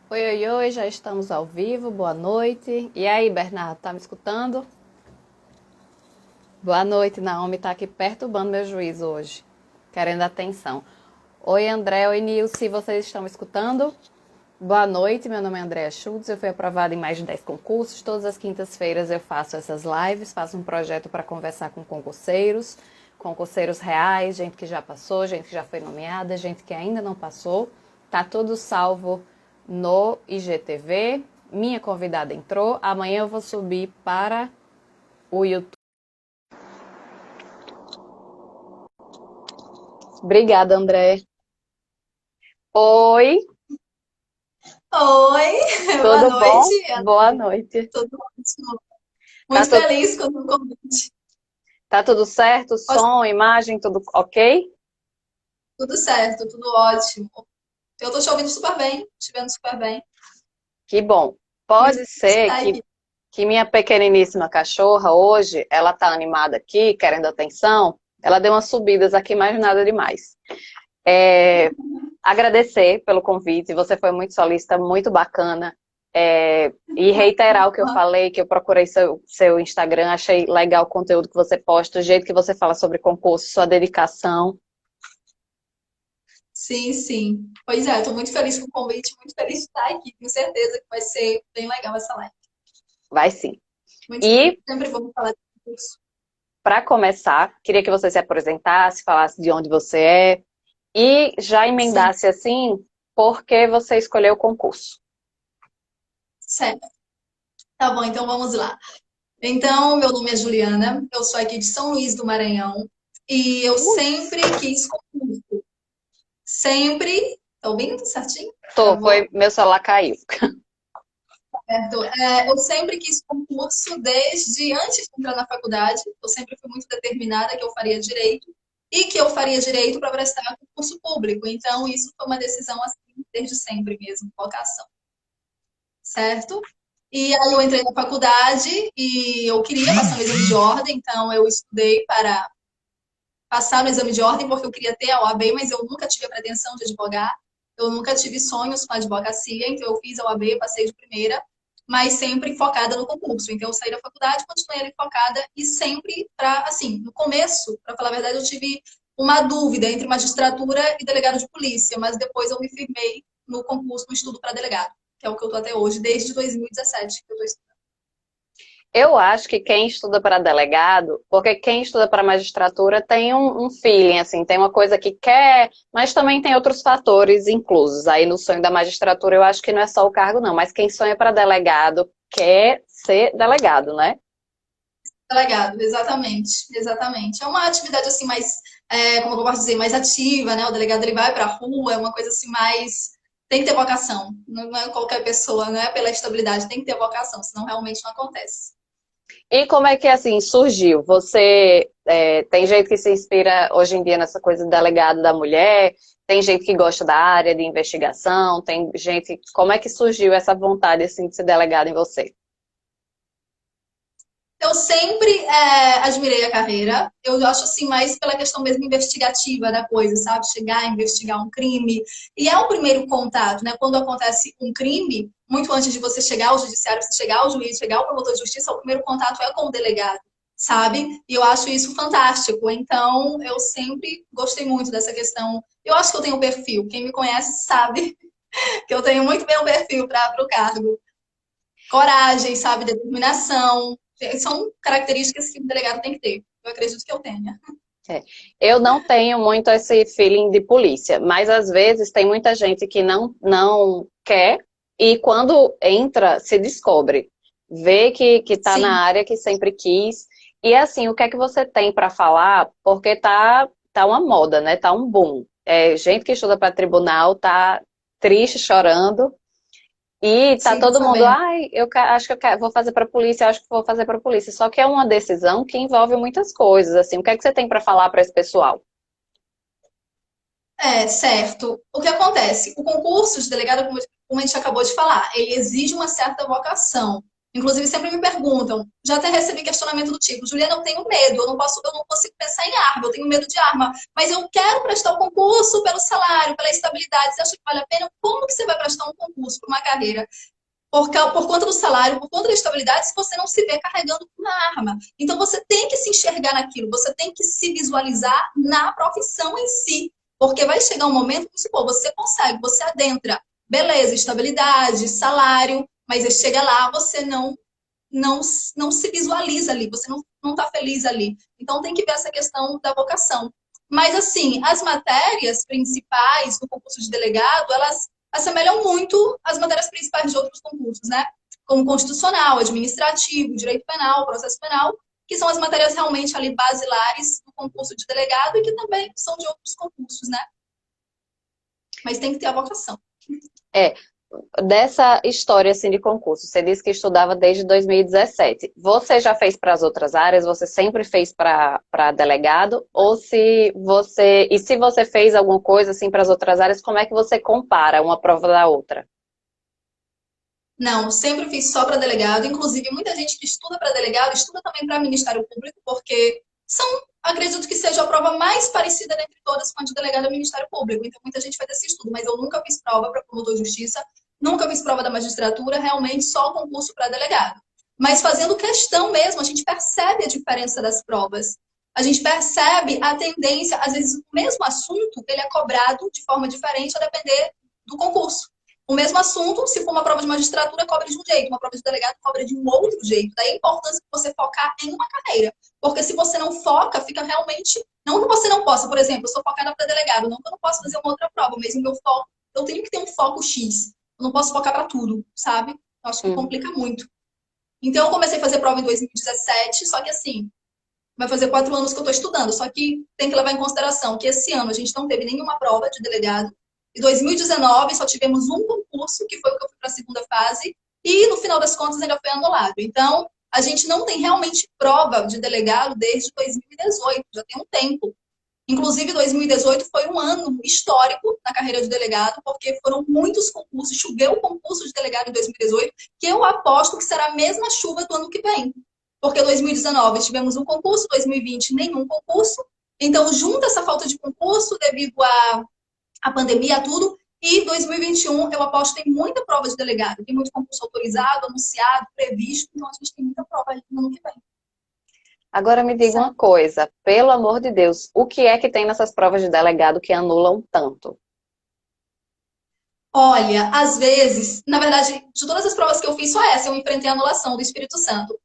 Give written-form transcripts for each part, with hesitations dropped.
Oi, oi, oi, já estamos ao vivo, boa noite. E aí, Bernardo, tá me escutando? Boa noite, Naomi tá aqui perturbando meu juízo hoje, querendo atenção. Oi, André, oi, Nilce, vocês estão me escutando? Boa noite, meu nome é Andréa Schultz, eu fui aprovada em mais de 10 concursos. Todas as quintas-feiras eu faço essas lives, faço um projeto para conversar com concurseiros reais, gente que já passou, gente que já foi nomeada, gente que ainda não passou. Tá tudo salvo no IGTV. Minha convidada entrou, amanhã eu vou subir para o YouTube. Obrigada, André. Oi, Oi, boa tudo bom? noite. Boa noite. Tudo ótimo. Tá, Muito tu... feliz com o convite. tá tudo certo? Som, imagem, tudo ok? Tudo certo, tudo ótimo. Eu tô te ouvindo super bem, te vendo super bem. Que bom. Muito Pode feliz de ser estar aqui. que minha pequeniníssima cachorra hoje, ela tá animada aqui, querendo atenção. Ela deu umas subidas aqui, mas nada demais. É, agradecer pelo convite, você foi muito solista, muito bacana. E reiterar o que eu falei, que eu procurei seu Instagram, achei legal o conteúdo que você posta, o jeito que você fala sobre concurso, sua dedicação. Sim, sim. Pois é, eu tô muito feliz com o convite, muito feliz de estar aqui. Tenho certeza que vai ser bem legal essa live. Vai sim. Muito feliz. E, Sempre vamos falar de curso. para começar, queria que você se apresentasse, falasse de onde você é, e já Sim, emendasse assim, por que você escolheu o concurso. certo. Tá bom, então vamos lá. Então, meu nome é Juliana, eu sou aqui de São Luís do Maranhão e eu sempre quis concurso. Sempre. Tá ouvindo certinho? Foi, Travou? meu celular caiu. Certo. Eu sempre quis concurso desde antes de entrar na faculdade. Eu sempre fui muito determinada que eu faria direito e que eu faria direito para prestar concurso público. Então, isso foi uma decisão assim, desde sempre mesmo, vocação. Certo? E aí eu entrei na faculdade e eu queria passar no exame de ordem, então eu estudei para passar no exame de ordem porque eu queria ter a OAB, mas eu nunca tive a pretensão de advogar. Eu nunca tive sonhos com a advocacia, então eu fiz a OAB, passei de primeira, mas sempre focada no concurso. Então eu saí da faculdade, continuei ali focada e sempre para, assim, no começo, para falar a verdade, eu tive uma dúvida entre magistratura e delegado de polícia, mas depois eu me firmei no concurso, no estudo para delegado, que é o que eu estou até hoje, desde 2017 que eu estou estudando. Eu acho que quem estuda para delegado, porque quem estuda para magistratura tem um feeling, assim, tem uma coisa que quer, mas também tem outros fatores inclusos. Aí no sonho da magistratura eu acho que não é só o cargo, não, mas quem sonha para delegado quer ser delegado, né? Delegado, exatamente, exatamente. É uma atividade assim mais, como eu posso dizer, mais ativa, né? O delegado ele vai para a rua, é uma coisa assim mais tem que ter vocação. Não é qualquer pessoa, não é pela estabilidade, tem que ter vocação, senão realmente não acontece. E como é que assim surgiu? Você tem gente que se inspira hoje em dia nessa coisa do delegado da mulher, tem gente que gosta da área de investigação, tem gente. Como é que surgiu essa vontade assim de ser delegado em você? Eu sempre admirei a carreira. Eu acho assim mais pela questão mesmo investigativa da coisa, sabe? Chegar a investigar um crime. E é o primeiro contato, né? Quando acontece um crime, muito antes de você chegar ao judiciário, você chegar ao juiz, chegar ao promotor de justiça, o primeiro contato é com o delegado, sabe? E eu acho isso fantástico. Então, eu sempre gostei muito dessa questão. Eu acho que eu tenho um perfil. Quem me conhece sabe que eu tenho muito bem um perfil para o cargo. Coragem, sabe? Determinação. São características que o delegado tem que ter. Eu acredito que eu tenha. É. Eu não tenho muito esse feeling de polícia, mas às vezes tem muita gente que não quer e quando entra se descobre, vê que tá na Sim, área que sempre quis. E assim, o que é que você tem para falar? Porque tá uma moda, né? Tá um boom. Gente que estuda para tribunal tá triste, chorando. E tá sim, tô todo mundo, sabendo. ai, acho que vou fazer para polícia, acho que vou fazer para polícia. Só que é uma decisão que envolve muitas coisas, assim. O que é que você tem para falar para esse pessoal? Certo. O que acontece? O concurso de delegado, como a gente acabou de falar, ele exige uma certa vocação. Inclusive, sempre me perguntam, já até recebi questionamento do tipo, Juliana, eu tenho medo, eu não consigo pensar em arma, eu tenho medo de arma, mas eu quero prestar o concurso pelo salário, pela estabilidade, você acha que vale a pena? Como que você vai prestar um concurso para uma carreira por conta do salário, por conta da estabilidade, se você não se vê carregando uma arma? Então, você tem que se enxergar naquilo, você tem que se visualizar na profissão em si, porque vai chegar um momento que, pô, você consegue, você adentra, beleza, estabilidade, salário, mas aí chega lá, você não se visualiza ali, você não está feliz ali. Então tem que ver essa questão da vocação. Mas assim, as matérias principais do concurso de delegado, elas assemelham muito as matérias principais de outros concursos, né? Como constitucional, administrativo, direito penal, processo penal, que são as matérias realmente ali basilares do concurso de delegado e que também são de outros concursos, né? Mas tem que ter a vocação. É, dessa história assim de concurso, você disse que estudava desde 2017. Você já fez para as outras áreas? Você sempre fez para delegado? Ou se você fez alguma coisa assim para as outras áreas, como é que você compara uma prova da outra? Não, sempre fiz só para delegado. Inclusive, muita gente que estuda para delegado estuda também para Ministério Público, porque são, acredito que seja a prova mais parecida dentre todas com a de delegado e Ministério Público. Então, muita gente faz esse estudo, mas eu nunca fiz prova para promotor de justiça, nunca fiz prova da magistratura, realmente só o concurso para delegado. Mas fazendo questão mesmo, a gente percebe a diferença das provas. A gente percebe a tendência, às vezes o mesmo assunto, ele é cobrado de forma diferente a depender do concurso. O mesmo assunto, se for uma prova de magistratura, cobra de um jeito, uma prova de delegado cobra de um outro jeito. Daí a importância de você focar em uma carreira. Porque se você não foca, fica realmente. Não que você não possa, por exemplo, eu sou focada para delegado, não que eu não possa fazer uma outra prova, mas o meu foco, eu tenho que ter um foco X. Eu não posso focar para tudo, sabe? Eu acho que Uhum. complica muito. Então eu comecei a fazer prova em 2017, só que assim, vai fazer 4 anos que eu estou estudando, só que tem que levar em consideração que esse ano a gente não teve nenhuma prova de delegado. Em 2019 só tivemos um concurso, que foi o que eu fui para a segunda fase, e no final das contas ainda foi anulado. Então, a gente não tem realmente prova de delegado desde 2018, já tem um tempo. Inclusive, 2018 foi um ano histórico na carreira de delegado, porque foram muitos concursos, choveu concurso de delegado em 2018, que eu aposto que será a mesma chuva do ano que vem. Porque 2019 tivemos um concurso, 2020 nenhum concurso. Então, junta essa falta de concurso devido à pandemia, a tudo, e 2021 eu aposto que tem muita prova de delegado, tem muito concurso autorizado, anunciado, previsto, então a gente tem muita prova aí no ano que vem. Agora me diga uma coisa, pelo amor de Deus, o que é que tem nessas provas de delegado que anulam tanto? Olha, às vezes, na verdade, de todas as provas que eu fiz, só essa eu enfrentei a anulação do Espírito Santo.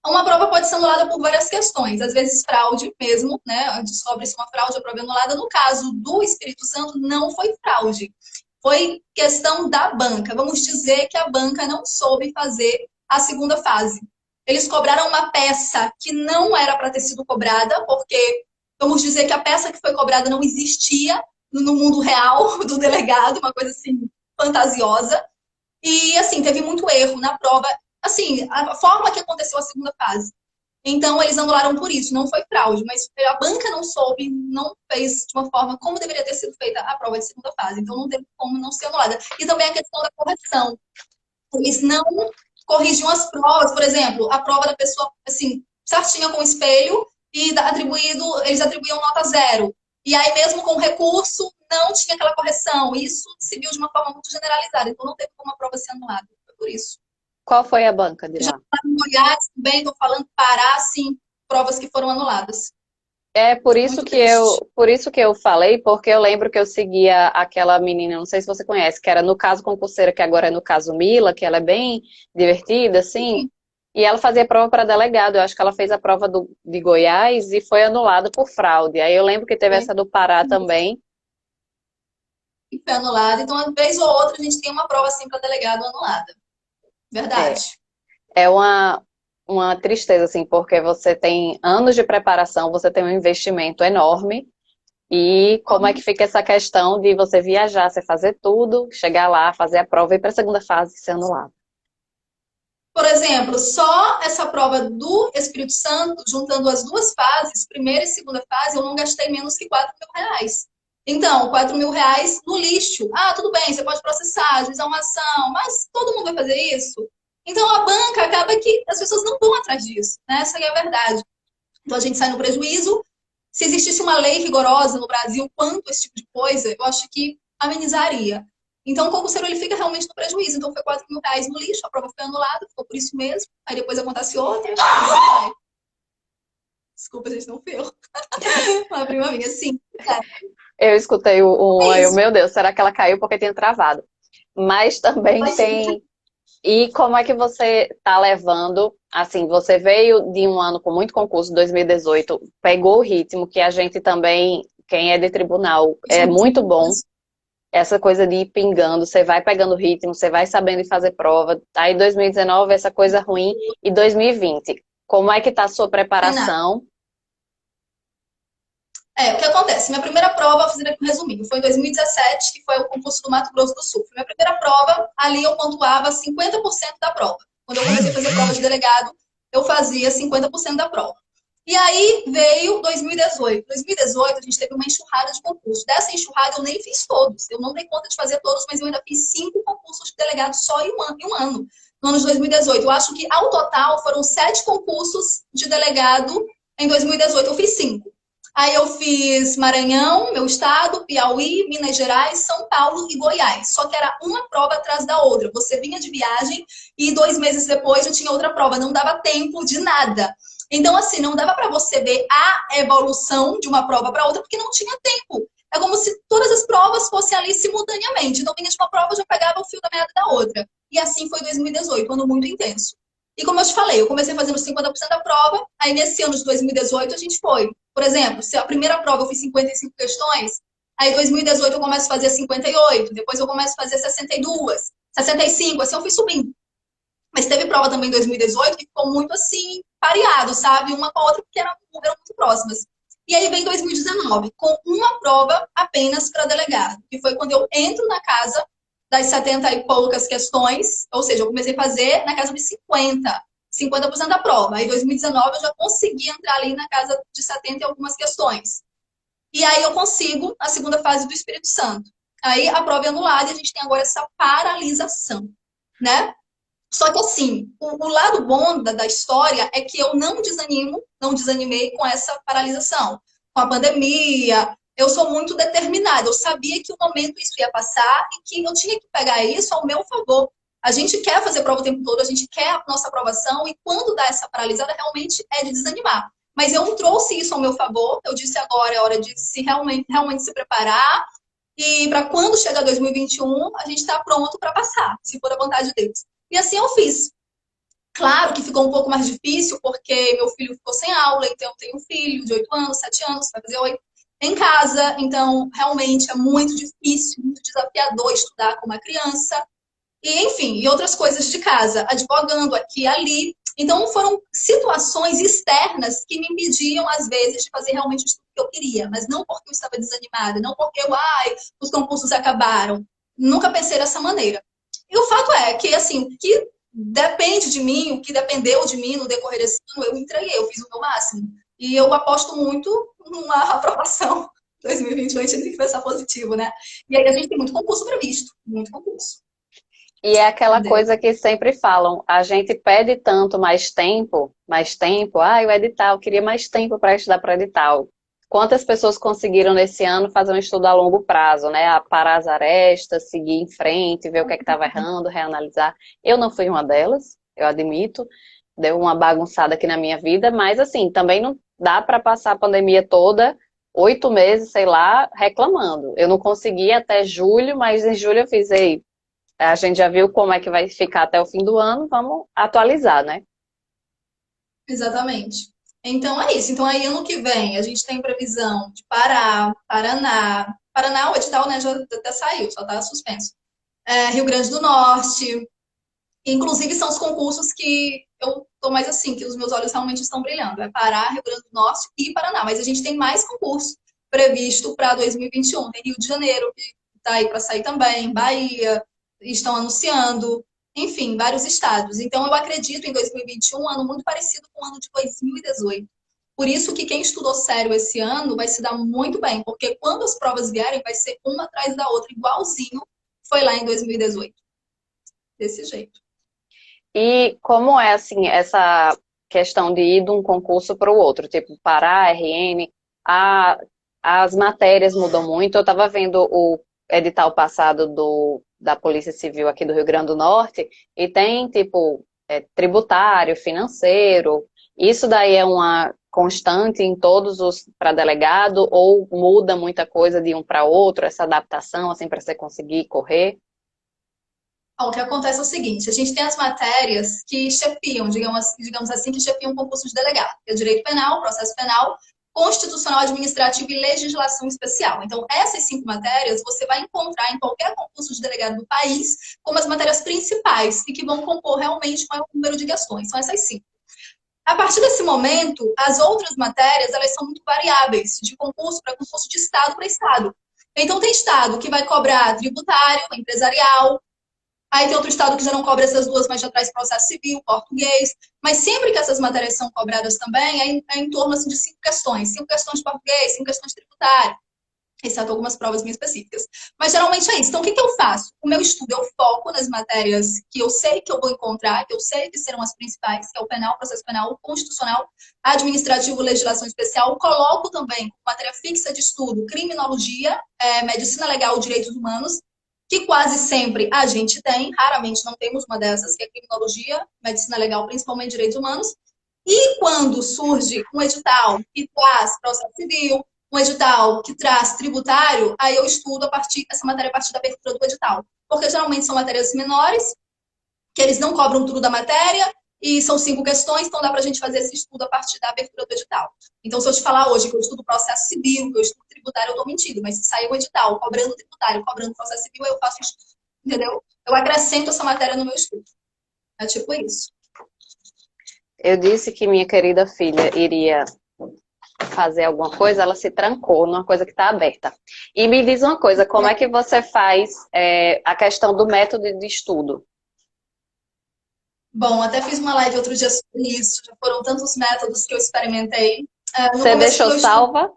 Uma prova pode ser anulada por várias questões, às vezes fraude mesmo, né? Descobre-se uma fraude, a prova é anulada. No caso do Espírito Santo, não foi fraude, foi questão da banca. Vamos dizer que a banca não soube fazer a segunda fase. Eles cobraram uma peça que não era para ter sido cobrada, porque vamos dizer que a peça que foi cobrada não existia no mundo real do delegado, uma coisa assim fantasiosa. E, assim, teve muito erro na prova. Assim, a forma que aconteceu a segunda fase. Então, eles anularam por isso. Não foi fraude, mas a banca não soube, não fez de uma forma como deveria ter sido feita a prova de segunda fase. Então, não teve como não ser anulada. E também a questão da correção. Eles não corrigiam as provas. Por exemplo, a prova da pessoa, assim, certinha com o espelho e eles atribuíam nota zero. E aí, mesmo com o recurso, não tinha aquela correção. Isso se viu de uma forma muito generalizada. Então, não teve como a prova ser anulada. Foi por isso. Qual foi a banca de Já lá? em Goiás também, estou falando Pará, sim, provas que foram anuladas. É Muito triste. por isso que eu falei, porque eu lembro que eu seguia aquela menina, não sei se você conhece, que era no caso concurseira, que agora é no caso Mila, que ela é bem divertida, assim, Sim, e ela fazia prova para delegado. Eu acho que ela fez a prova de Goiás e foi anulada por fraude. Aí eu lembro que teve foi, essa do Pará também. foi anulada. Então, uma vez ou outra, a gente tem uma prova assim para delegado anulada. É, Verdade. é uma tristeza, assim, porque você tem anos de preparação, você tem um investimento enorme. E como é que fica essa questão de você viajar, você fazer tudo, chegar lá, fazer a prova e ir para a segunda fase ser anulado? Por exemplo, só essa prova do Espírito Santo, juntando as duas fases, primeira e segunda fase, eu não gastei menos que R$ 4.000. Então, R$ 4.000 no lixo. Ah, tudo bem, você pode processar, juizar uma ação, mas todo mundo vai fazer isso? Então a banca acaba que as pessoas não vão atrás disso, né? Essa é a verdade. Então a gente sai no prejuízo. Se existisse uma lei rigorosa no Brasil quanto a esse tipo de coisa, eu acho que amenizaria. Então o concurseiro ele fica realmente no prejuízo. Então foi R$ 4.000 no lixo, a prova foi anulada, ficou por isso mesmo. Aí depois acontece outra. Desculpa, gente, não fui eu. Uma prima minha, sim. Eu escutei É aí, isso. meu Deus, será que ela caiu porque tinha travado? Mas também Imagina. tem. E como é que você está levando? Assim, você veio de um ano com muito concurso, 2018, pegou o ritmo que a gente também, quem é de tribunal, é muito bom. Essa coisa de ir pingando, você vai pegando o ritmo, você vai sabendo fazer prova. Aí 2019, essa coisa ruim. E 2020, como é que tá a sua Tainá. preparação? O que acontece? Minha primeira prova, vou fazer aqui um resuminho, foi em 2017, que foi o concurso do Mato Grosso do Sul. Foi minha primeira prova, ali eu pontuava 50% da prova. Quando eu comecei a fazer prova de delegado, eu fazia 50% da prova. E aí veio 2018. 2018 a gente teve uma enxurrada de concursos. Dessa enxurrada eu nem fiz todos. Eu não dei conta de fazer todos, mas eu ainda fiz 5 concursos de delegado só em um ano. No ano de 2018. Eu acho que ao total foram 7 concursos de delegado em 2018. Eu fiz 5. Aí eu fiz Maranhão, meu estado, Piauí, Minas Gerais, São Paulo e Goiás. Só que era uma prova atrás da outra. Você vinha de viagem e 2 meses depois eu tinha outra prova. Não dava tempo de nada. Então, assim, não dava para você ver a evolução de uma prova para outra porque não tinha tempo. É como se todas as provas fossem ali simultaneamente. Então, vinha de uma prova, eu já pegava o fio da meada da outra. E assim foi 2018, um ano muito intenso. E como eu te falei, eu comecei fazendo 50% da prova, aí nesse ano de 2018 a gente foi. Por exemplo, se a primeira prova eu fiz 55 questões, aí em 2018 eu começo a fazer 58, depois eu começo a fazer 62, 65, assim eu fui subindo. Mas teve prova também em 2018 que ficou muito assim, pareado, sabe? Uma com a outra, porque eram muito próximas. E aí vem 2019, com uma prova apenas para delegado, que foi quando eu entro na casa das 70 e poucas questões, ou seja, eu comecei a fazer na casa de 50% da prova. Aí em 2019 eu já consegui entrar ali na casa de 70 e algumas questões. E aí eu consigo a segunda fase do Espírito Santo. Aí a prova é anulada e a gente tem agora essa paralisação, né? Só que assim, o lado bom da história é que eu não desanimo, não desanimei com essa paralisação. Com a pandemia, eu sou muito determinada. Eu sabia que o momento isso ia passar e que eu tinha que pegar isso ao meu favor. A gente quer fazer prova o tempo todo, a gente quer a nossa aprovação, e quando dá essa paralisada, realmente é de desanimar. Mas eu não trouxe isso ao meu favor. Eu disse agora é hora de se realmente se preparar. E para quando chegar 2021, a gente está pronto para passar, se for a vontade de Deus. E assim eu fiz. Claro que ficou um pouco mais difícil, porque meu filho ficou sem aula, então eu tenho um filho de 8 anos, 7 anos, vai fazer 8, em casa, então realmente é muito difícil, muito desafiador estudar com uma criança. E, enfim, e outras coisas de casa, advogando aqui e ali. Então, foram situações externas que me impediam, às vezes, de fazer realmente o estudo que eu queria, mas não porque eu estava desanimada, não porque os concursos acabaram. Nunca pensei dessa maneira. E o fato é que, assim, o que depende de mim, o que dependeu de mim no decorrer desse ano, eu entreguei, eu fiz o meu máximo. E eu aposto muito numa aprovação. 2021 a gente tem que pensar positivo, né? E aí a gente tem muito concurso previsto, muito concurso. E é aquela Entendeu? coisa que sempre falam, a gente pede tanto mais tempo, o edital, eu queria mais tempo para estudar para edital. Quantas pessoas conseguiram nesse ano fazer um estudo a longo prazo, né? A parar as arestas, seguir em frente, ver o que é que estava errando, reanalisar. Eu não fui uma delas, eu admito, deu uma bagunçada aqui na minha vida, mas assim, também não dá para passar a pandemia toda, 8 meses, sei lá, reclamando. Eu não consegui até julho, mas em julho eu fiz, ei, a gente já viu como é que vai ficar até o fim do ano, vamos atualizar, né? Exatamente. Então é isso. Então aí ano que vem a gente tem previsão de Pará, Paraná. Paraná, o edital, né, já até saiu, só está suspenso. Rio Grande do Norte. Inclusive são os concursos que eu tô mais assim, que os meus olhos realmente estão brilhando. É Pará, Rio Grande do Norte e Paraná. Mas a gente tem mais concurso previsto para 2021. Tem Rio de Janeiro, que está aí para sair também, Bahia, estão anunciando, enfim, vários estados. Então eu acredito em 2021 um ano muito parecido com o ano de 2018. Por isso que quem estudou sério esse ano vai se dar muito bem, porque quando as provas vierem, vai ser uma atrás da outra, igualzinho foi lá em 2018. Desse jeito. E como é, assim, essa questão de ir de um concurso para o outro? Tipo, Pará, RN, a, as matérias mudam muito. Eu estava vendo o edital passado da Polícia Civil aqui do Rio Grande do Norte e tem, tipo, tributário, financeiro. Isso daí é uma constante em todos os para delegado ou muda muita coisa de um para outro, essa adaptação, assim, para você conseguir correr? O que acontece é o seguinte, a gente tem as matérias que chefiam, digamos assim, que chefiam o concurso de delegado, que é direito penal, processo penal, constitucional, administrativo e legislação especial. Então, essas 5 matérias você vai encontrar em qualquer concurso de delegado do país como as matérias principais e que vão compor realmente o maior número de questões. São essas 5. A partir desse momento, as outras matérias, elas são muito variáveis, de concurso para concurso, de estado para estado. Então, tem estado que vai cobrar tributário, empresarial. Aí tem outro estado que já não cobra essas duas, mas já traz processo civil, português. Mas sempre que essas matérias são cobradas também, é em torno assim, de 5 questões. 5 questões de português, 5 questões tributárias, exceto algumas provas bem específicas. Mas geralmente é isso. Então, o que eu faço? O meu estudo, eu foco nas matérias que eu sei que eu vou encontrar, que eu sei que serão as principais, que é o penal, processo penal, o constitucional, administrativo, legislação especial. Coloco também matéria fixa de estudo, criminologia, medicina legal, direitos humanos, que quase sempre a gente tem, raramente não temos uma dessas, que é criminologia, medicina legal, principalmente direitos humanos. E quando surge um edital que traz processo civil, um edital que traz tributário, aí eu estudo essa matéria a partir da abertura do edital. Porque geralmente são matérias menores, que eles não cobram tudo da matéria, e são 5 questões, então dá para a gente fazer esse estudo a partir da abertura do edital. Então, se eu te falar hoje que eu estudo processo civil, que eu estudo tributário, eu estou mentindo, mas se sair o edital cobrando tributário, cobrando processo civil, eu faço estudo, entendeu? Eu acrescento essa matéria no meu estudo. É tipo isso. Eu disse que minha querida filha iria fazer alguma coisa, ela se trancou numa coisa que está aberta. E me diz uma coisa, como é que você faz a questão do método de estudo? Bom, até fiz uma live outro dia sobre isso, já foram tantos métodos que eu experimentei. No Você começo do deixou meu estudo, salva?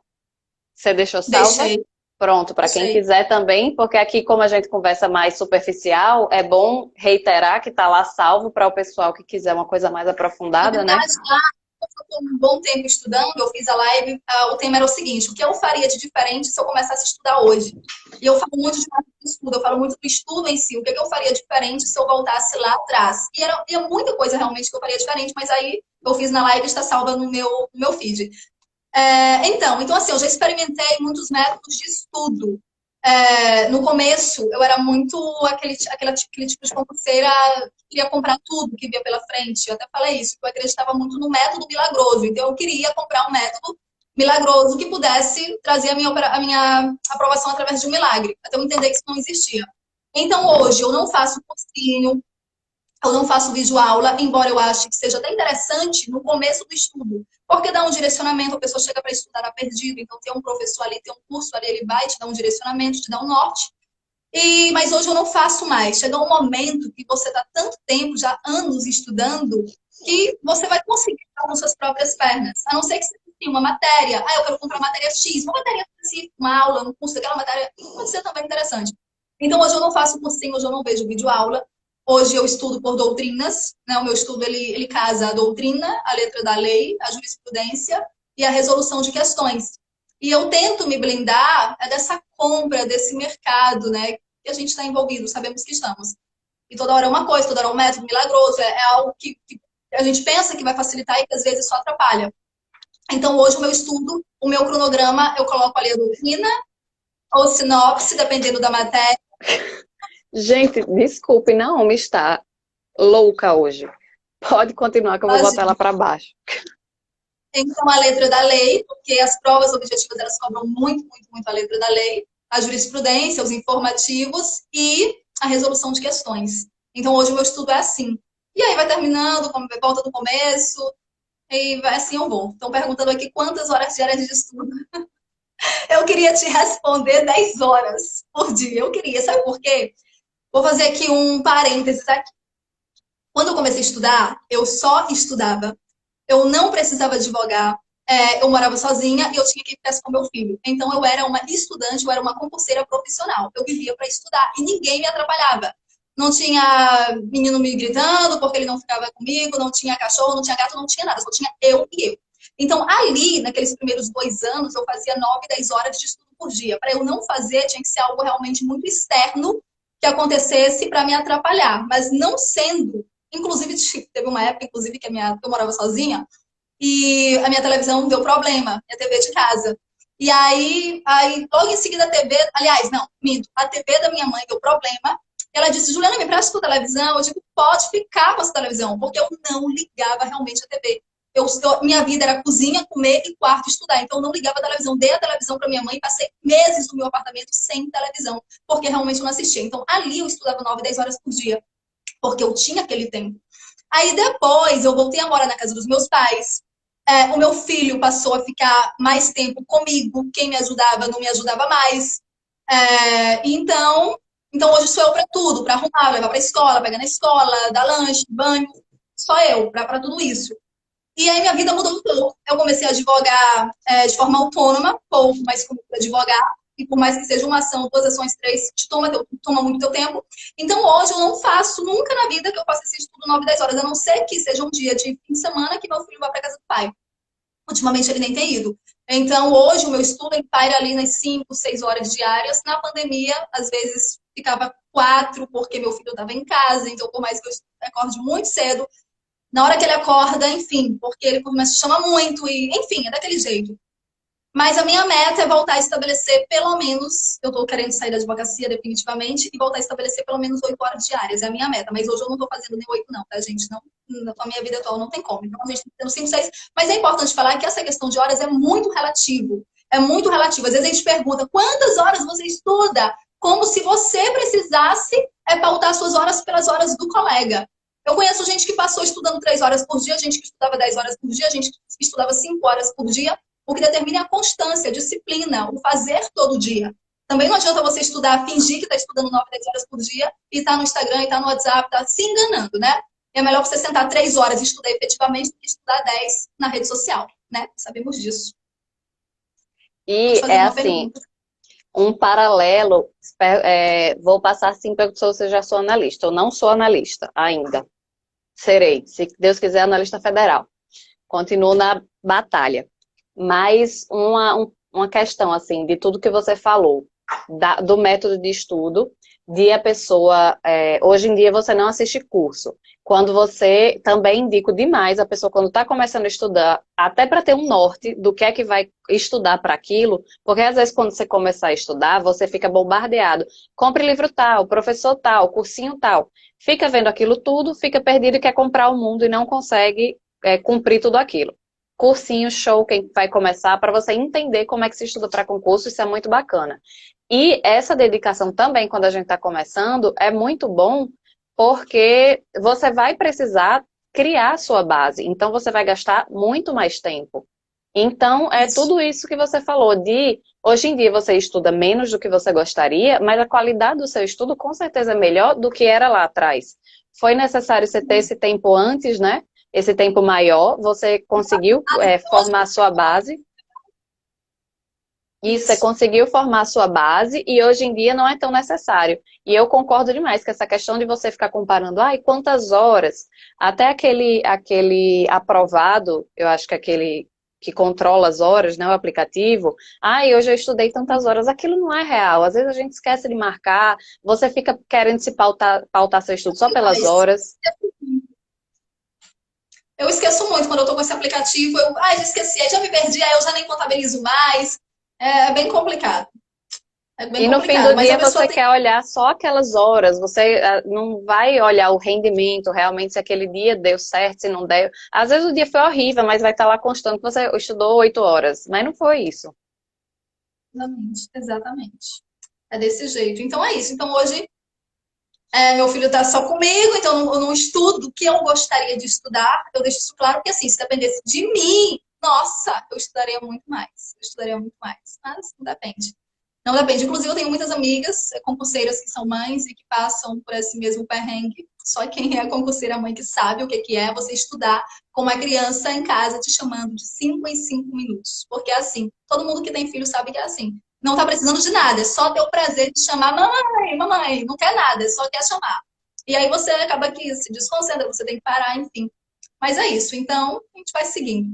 Você deixou salva? deixei, Pronto, para quem deixei. quiser também, porque aqui, como a gente conversa mais superficial, é bom reiterar que está lá salvo para o pessoal que quiser uma coisa mais Na aprofundada, né? verdade, eu estou um bom tempo estudando, eu fiz a live, o tema era o seguinte, o que eu faria de diferente se eu começasse a estudar hoje? E eu falo muito de método de estudo, eu falo muito do estudo em si, o que eu faria diferente se eu voltasse lá atrás? E é muita coisa realmente que eu faria diferente, mas aí eu fiz na live e está salva no meu feed. Então, assim, eu já experimentei muitos métodos de estudo. No começo, eu era muito aquele tipo de concurseira que queria comprar tudo que via pela frente. Eu até falei isso, que eu acreditava muito no método milagroso. Então, eu queria comprar um método milagroso que pudesse trazer a minha aprovação através de um milagre, até eu entender que isso não existia. Então, hoje, eu não faço cursinho, eu não faço vídeo aula, embora eu ache que seja até interessante no começo do estudo, porque dá um direcionamento, a pessoa chega para estudar na perdida, então tem um professor ali, tem um curso ali, ele vai te dar um direcionamento, te dar um norte. Mas hoje eu não faço mais. Chega um momento que você está tanto tempo, já anos estudando, que você vai conseguir com suas próprias pernas. A não ser que você tenha uma matéria, eu quero comprar matéria X, uma matéria específica, uma aula, no curso daquela matéria, pode ser também interessante. Então hoje eu não faço cursinho, hoje eu não vejo vídeo aula. Hoje eu estudo por doutrinas, né? O meu estudo ele casa a doutrina, a letra da lei, a jurisprudência e a resolução de questões. E eu tento me blindar dessa compra, desse mercado, né? Que a gente está envolvido, sabemos que estamos. E toda hora é uma coisa, toda hora é um método milagroso, é algo que a gente pensa que vai facilitar e que às vezes só atrapalha. Então, hoje, o meu estudo, o meu cronograma, eu coloco ali a doutrina ou sinopse, dependendo da matéria. Gente, desculpe, Naomi está louca hoje. Pode continuar que eu vou botar ela para baixo. Então, a letra da lei, porque as provas objetivas, elas cobram muito, muito, muito a letra da lei, a jurisprudência, os informativos e a resolução de questões. Então, hoje o meu estudo é assim. E aí vai terminando, volta do começo, e vai assim eu vou. Estão perguntando aqui quantas horas diárias de estudo. Eu queria te responder 10 horas por dia. Eu queria, sabe por quê? Vou fazer aqui um parênteses aqui. Quando eu comecei a estudar, eu só estudava. Eu não precisava advogar. Eu morava sozinha e eu tinha que ficar com meu filho. Então eu era uma estudante, eu era uma concurseira profissional. Eu vivia para estudar e ninguém me atrapalhava. não tinha menino me gritando porque ele não ficava comigo, não tinha cachorro, não tinha gato, não tinha nada, só tinha eu e eu. Então, ali, naqueles primeiros 2 anos, eu fazia 9, 10 horas de estudo por dia. Para eu não fazer, tinha que ser algo realmente muito externo que acontecesse para me atrapalhar. Mas não sendo, inclusive, teve uma época, inclusive, que eu morava sozinha, e a minha televisão deu problema, minha TV de casa. E aí logo em seguida a TV, aliás, não, minto, a TV da minha mãe deu problema. Ela disse, Juliana, me presta sua televisão. Eu digo, pode ficar com essa televisão, porque eu não ligava realmente a TV. Minha vida era cozinha, comer e quarto estudar. Então eu não ligava a televisão. Dei a televisão para minha mãe e passei meses no meu apartamento sem televisão, porque realmente eu não assistia. Então ali eu estudava 9, 10 horas por dia, porque eu tinha aquele tempo. Aí depois eu voltei a morar na casa dos meus pais. O meu filho passou a ficar mais tempo comigo. Quem me ajudava não me ajudava mais. Então hoje sou eu para tudo, para arrumar, levar para a escola, pegar na escola, dar lanche, banho. Só eu para tudo isso. E aí minha vida mudou um pouco. Eu comecei a advogar de forma autônoma, pouco, mas como advogar. E por mais que seja uma ação, 2 ações, 3, toma muito teu tempo. Então hoje eu não faço nunca na vida que eu faça esse estudo 9, 10 horas, a não ser que seja um dia de fim de semana que meu filho vá para casa do pai. Ultimamente ele nem tem ido. Então hoje o meu estudo ele paira ali nas 5, 6 horas diárias. Na pandemia, às vezes ficava 4, porque meu filho estava em casa. Então por mais que eu acorde muito cedo, na hora que ele acorda, enfim, porque ele começa a chamar muito e, enfim, é daquele jeito. Mas a minha meta é voltar a estabelecer pelo menos, eu estou querendo sair da advocacia definitivamente e voltar a estabelecer pelo menos 8 horas diárias, é a minha meta. Mas hoje eu não estou fazendo nem 8 não, tá, gente? Não, na minha vida atual não tem como. Então a gente está tendo 5, 6. Mas é importante falar que essa questão de horas é muito relativo. É muito relativo. Às vezes a gente pergunta, quantas horas você estuda? Como se você precisasse pautar suas horas pelas horas do colega. Eu conheço gente que passou estudando 3 horas por dia, gente que estudava 10 horas por dia, gente que estudava 5 horas por dia. O que determina é a constância, a disciplina, o fazer todo dia. Também não adianta você estudar, fingir que está estudando 9, 10 horas por dia e está no Instagram, e está no WhatsApp, está se enganando, né? É melhor você sentar 3 horas e estudar efetivamente do que estudar 10 na rede social, né? Sabemos disso. E é assim, pergunta. um paralelo, vou passar assim para que você já sou analista. Eu não sou analista ainda. Serei, se Deus quiser, analista federal. Continuo na batalha. Mas uma questão, assim, de tudo que você falou, do método de estudo, de a pessoa, hoje em dia você não assiste curso. Quando você, também indico demais a pessoa quando está começando a estudar, até para ter um norte do que é que vai estudar para aquilo, porque às vezes quando você começar a estudar, você fica bombardeado. Compre livro tal, professor tal, cursinho tal. Fica vendo aquilo tudo, fica perdido e quer comprar o mundo e não consegue cumprir tudo aquilo. Cursinho, show, quem vai começar, para você entender como é que se estuda para concurso, isso é muito bacana. E essa dedicação também, quando a gente está começando, é muito bom, porque você vai precisar criar a sua base, então você vai gastar muito mais tempo. Então, é tudo isso que você falou, de hoje em dia você estuda menos do que você gostaria, mas a qualidade do seu estudo com certeza é melhor do que era lá atrás. Foi necessário você ter esse tempo antes, né? Esse tempo maior, você conseguiu formar a sua base. E você conseguiu formar a sua base e hoje em dia não é tão necessário. E eu concordo demais com essa questão de você ficar comparando, quantas horas? Até aquele aprovado, eu acho que aquele que controla as horas, né, o aplicativo, hoje eu estudei tantas horas, aquilo não é real. Às vezes a gente esquece de marcar, você fica querendo se pautar seu estudo só pelas horas. Eu esqueço muito quando eu tô com esse aplicativo. Já esqueci, aí já me perdi, aí eu já nem contabilizo mais. É bem complicado. E no fim do dia você quer olhar só aquelas horas, você não vai olhar o rendimento realmente, se aquele dia deu certo, se não deu. Às vezes o dia foi horrível, mas vai estar lá constando que você estudou 8 horas, mas não foi isso. Exatamente. É desse jeito. Então é isso. Então hoje meu filho está só comigo, então eu não estudo o que eu gostaria de estudar. Eu deixo isso claro, porque assim, se dependesse de mim, nossa, eu estudaria muito mais. Eu estudaria muito mais. Mas não depende. Não depende. Inclusive, eu tenho muitas amigas concurseiras que são mães e que passam por esse mesmo perrengue. Só quem é concurseira mãe que sabe o que é você estudar com uma criança em casa te chamando de 5 em 5 minutos. Porque é assim. Todo mundo que tem filho sabe que é assim. Não tá precisando de nada, é só ter o prazer de chamar mamãe, mamãe. Não quer nada, só quer chamar. E aí você acaba que se desconcentra, você tem que parar, enfim. Mas é isso, então a gente vai seguindo.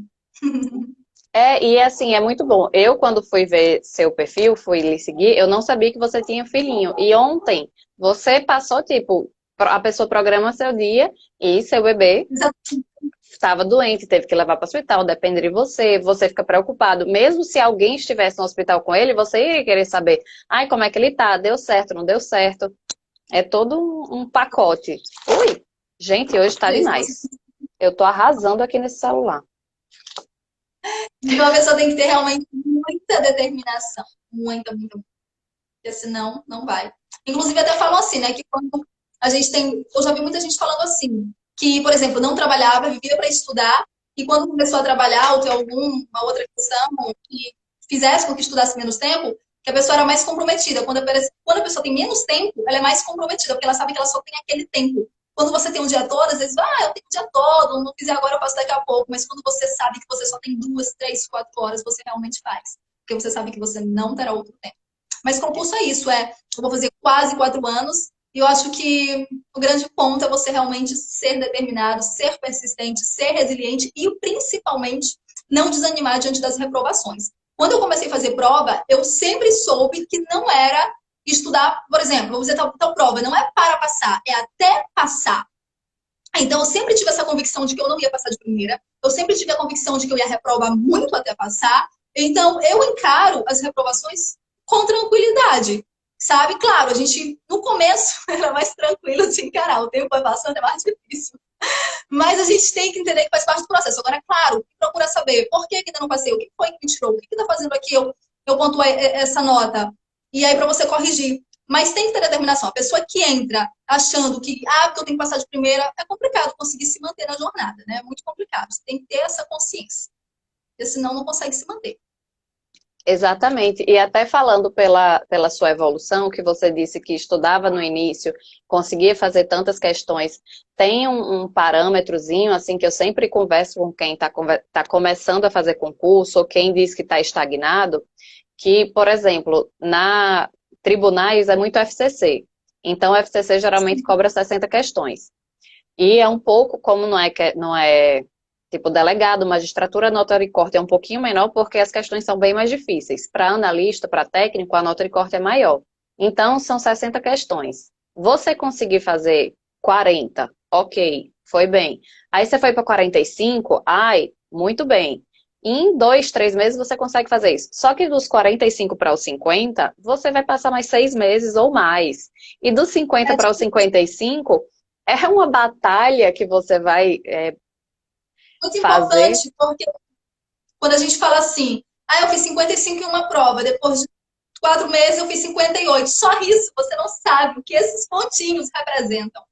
E assim, é muito bom. Eu, quando fui ver seu perfil, fui lhe seguir, eu não sabia que você tinha filhinho. E ontem, você passou, tipo, a pessoa programa seu dia e seu bebê estava doente, teve que levar para o hospital, depende de você, você fica preocupado. Mesmo se alguém estivesse no hospital com ele, você ia querer saber, ai, como é que ele tá? Deu certo, não deu certo? É todo um pacote. Ui, gente, hoje tá Isso, você... demais. Eu tô arrasando aqui nesse celular. Então a pessoa tem que ter realmente muita determinação. Muita, muita, porque senão não vai. Inclusive, até falam assim, né? Que quando a gente tem. Eu já vi muita gente falando assim, que, por exemplo, não trabalhava, vivia para estudar, e quando começou a trabalhar ou ter alguma outra questão que fizesse com que estudasse menos tempo, que a pessoa era mais comprometida. Quando a pessoa tem menos tempo, ela é mais comprometida, porque ela sabe que ela só tem aquele tempo. Quando você tem um dia todo, às vezes, eu tenho o dia todo, não fizer agora, eu faço daqui a pouco. Mas quando você sabe que você só tem 2, 3, 4 horas, você realmente faz. Porque você sabe que você não terá outro tempo. Mas concurso é isso, eu vou fazer quase 4 anos e eu acho que o grande ponto é você realmente ser determinado, ser persistente, ser resiliente e principalmente não desanimar diante das reprovações. Quando eu comecei a fazer prova, eu sempre soube que não era estudar, por exemplo, vou fazer tal prova, não é para passar, é até passar. Então, eu sempre tive essa convicção de que eu não ia passar de primeira. Eu sempre tive a convicção de que eu ia reprovar muito até passar. Então, eu encaro as reprovações com tranquilidade, sabe? Claro, a gente, no começo, era mais tranquilo de encarar. O tempo vai passando, é mais difícil. Mas a gente tem que entender que faz parte do processo. Agora, é claro, procura saber por que ainda não passei, o que foi que me tirou, o que está fazendo aqui eu pontuei essa nota. E aí, para você corrigir. Mas tem que ter determinação. A pessoa que entra achando que, porque eu tenho que passar de primeira, é complicado conseguir se manter na jornada, né? É muito complicado. Você tem que ter essa consciência. Porque senão não consegue se manter. Exatamente. E até falando pela sua evolução, que você disse que estudava no início, conseguia fazer tantas questões, tem um parâmetrozinho, assim, que eu sempre converso com quem tá começando a fazer concurso, ou quem diz que está estagnado, que, por exemplo, na tribunais é muito FCC. Então, o FCC geralmente cobra 60 questões. E é um pouco, como não é tipo delegado, magistratura, a nota de corte é um pouquinho menor porque as questões são bem mais difíceis. Para analista, para técnico, a nota de corte é maior. Então, são 60 questões. Você conseguir fazer 40, ok, foi bem. Aí você foi para 45, ai, muito bem. Em 2, 3 meses você consegue fazer isso. Só que dos 45 para os 50, você vai passar mais 6 meses ou mais. E dos 50 para os 55, é uma batalha que você vai Muito fazer. importante, porque quando a gente fala assim, eu fiz 55 em uma prova, depois de 4 meses eu fiz 58. Só isso, você não sabe o que esses pontinhos representam.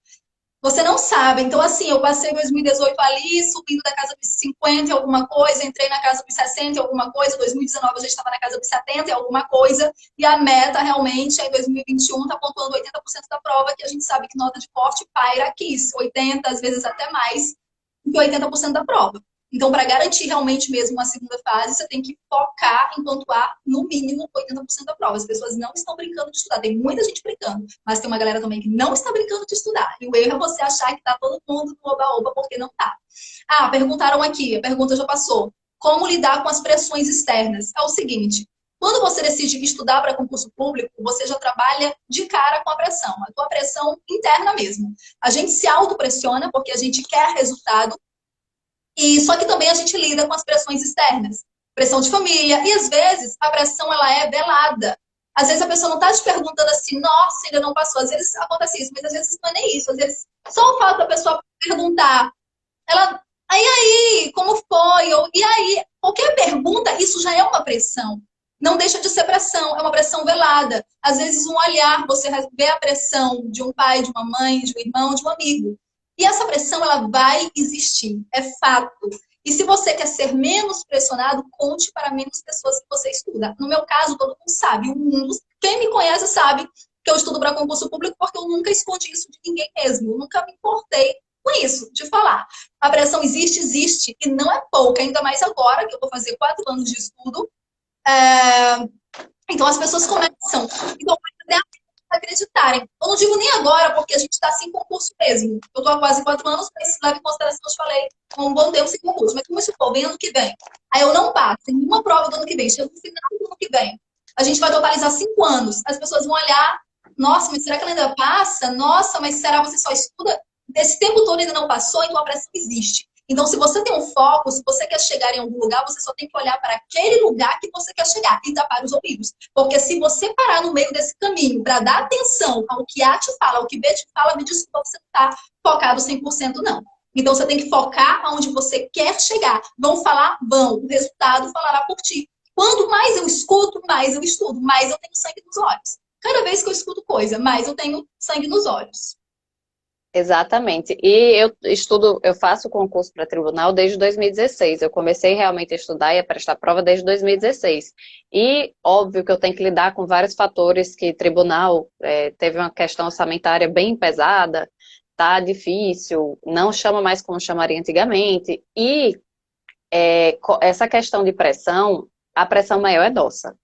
Você não sabe. Então, assim, eu passei 2018 ali, subindo da casa dos 50 e alguma coisa, entrei na casa dos 60 e alguma coisa, 2019 eu já estava na casa dos 70 e alguma coisa, e a meta realmente em 2021 está pontuando 80% da prova, que a gente sabe que nota de corte paira aqui, 80, às vezes até mais, do que 80% da prova. Então, para garantir realmente mesmo uma segunda fase, você tem que focar em pontuar no mínimo 80% da prova. As pessoas não estão brincando de estudar. Tem muita gente brincando, mas tem uma galera também que não está brincando de estudar. E o erro é você achar que está todo mundo no oba-oba, porque não está. Perguntaram aqui, a pergunta já passou. Como lidar com as pressões externas? É o seguinte, quando você decide estudar para concurso público, você já trabalha de cara com a tua pressão interna mesmo. A gente se autopressiona porque a gente quer resultado, e só que também a gente lida com as pressões externas, pressão de família, e às vezes a pressão ela é velada. Às vezes a pessoa não está te perguntando assim, nossa, ainda não passou. Às vezes acontece isso, mas às vezes não é nem isso. Às vezes só o fato da pessoa perguntar, ela, aí, como foi? Ou, e aí, qualquer pergunta, isso já é uma pressão. Não deixa de ser pressão, é uma pressão velada. Às vezes um olhar, você vê a pressão de um pai, de uma mãe, de um irmão, de um amigo. E essa pressão, ela vai existir, é fato. E se você quer ser menos pressionado, conte para menos pessoas que você estuda. No meu caso, todo mundo sabe. Quem me conhece sabe que eu estudo para concurso público porque eu nunca escondi isso de ninguém mesmo. Eu nunca me importei com isso, de falar. A pressão existe, existe, e não é pouca, ainda mais agora, que eu vou fazer 4 anos de estudo. Então, as pessoas começam. Então, acreditarem. Eu não digo nem agora, porque a gente está sem concurso mesmo. Eu estou há quase 4 anos, mas leva em consideração, eu te falei, um bom tempo sem concurso. Mas como isso for, vem ano que vem. Aí eu não passo em nenhuma prova do ano que vem. Chega no final do ano que vem. A gente vai totalizar 5 anos. As pessoas vão olhar, nossa, mas será que ela ainda passa? Nossa, mas será que você só estuda? Esse tempo todo ainda não passou, então a pressão existe. Então, se você tem um foco, se você quer chegar em algum lugar, você só tem que olhar para aquele lugar que você quer chegar e tapar os ouvidos. Porque se você parar no meio desse caminho para dar atenção ao que A te fala, ao que B te fala, me desculpa, você não está focado 100% não. Então, você tem que focar aonde você quer chegar. Vão falar? Vão. O resultado falará por ti. Quanto mais eu escuto, mais eu estudo, mais eu tenho sangue nos olhos. Cada vez que eu escuto coisa, mais eu tenho sangue nos olhos. Exatamente. E eu estudo, eu faço concurso para tribunal desde 2016. Eu comecei realmente a estudar e a prestar prova desde 2016. E óbvio que eu tenho que lidar com vários fatores que tribunal teve uma questão orçamentária bem pesada, tá difícil, não chama mais como chamaria antigamente. E essa questão de pressão, a pressão maior é nossa.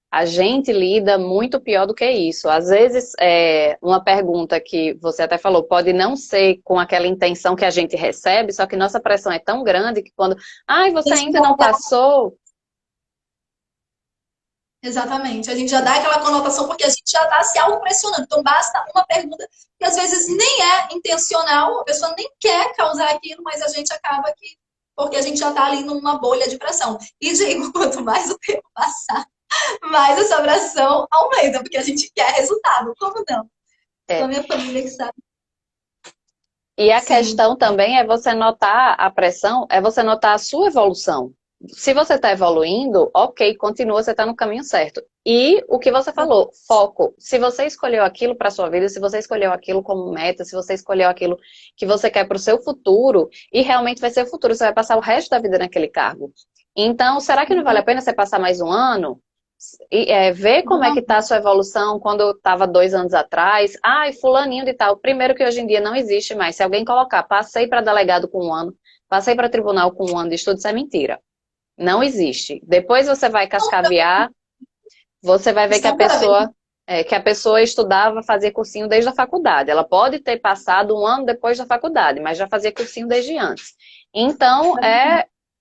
A gente lida muito pior do que isso. Às vezes, uma pergunta que você até falou, pode não ser com aquela intenção que a gente recebe, só que nossa pressão é tão grande que quando, ai, você ainda não passou. Exatamente. A gente já dá aquela conotação porque a gente já está se auto-pressionando. Então, basta uma pergunta que às vezes nem é intencional, a pessoa nem quer causar aquilo, mas a gente acaba que. Porque a gente já está ali numa bolha de pressão. E digo, quanto mais o tempo passar, mais essa pressão aumenta, porque a gente quer resultado. Como não? Só a É. minha família que sabe. E a Sim. questão também é você notar a pressão, é você notar a sua evolução. Se você está evoluindo, ok, continua, você está no caminho certo. E o que você falou, foco. Se você escolheu aquilo para sua vida, se você escolheu aquilo como meta, se você escolheu aquilo que você quer para o seu futuro, e realmente vai ser o futuro, você vai passar o resto da vida naquele cargo. Então, será que não vale a pena você passar mais um ano? E ver como é que está a sua evolução quando eu estava 2 anos atrás. Ai, fulaninho de tal. Primeiro que hoje em dia não existe mais. Se alguém colocar, passei para delegado com 1 ano, passei para tribunal com 1 ano de estudo, isso é mentira. Não existe. Depois você vai cascavear, você vai ver que a Estão cada vez. pessoa estudava, fazia cursinho desde a faculdade. Ela pode ter passado 1 ano depois da faculdade, mas já fazia cursinho desde antes. Então,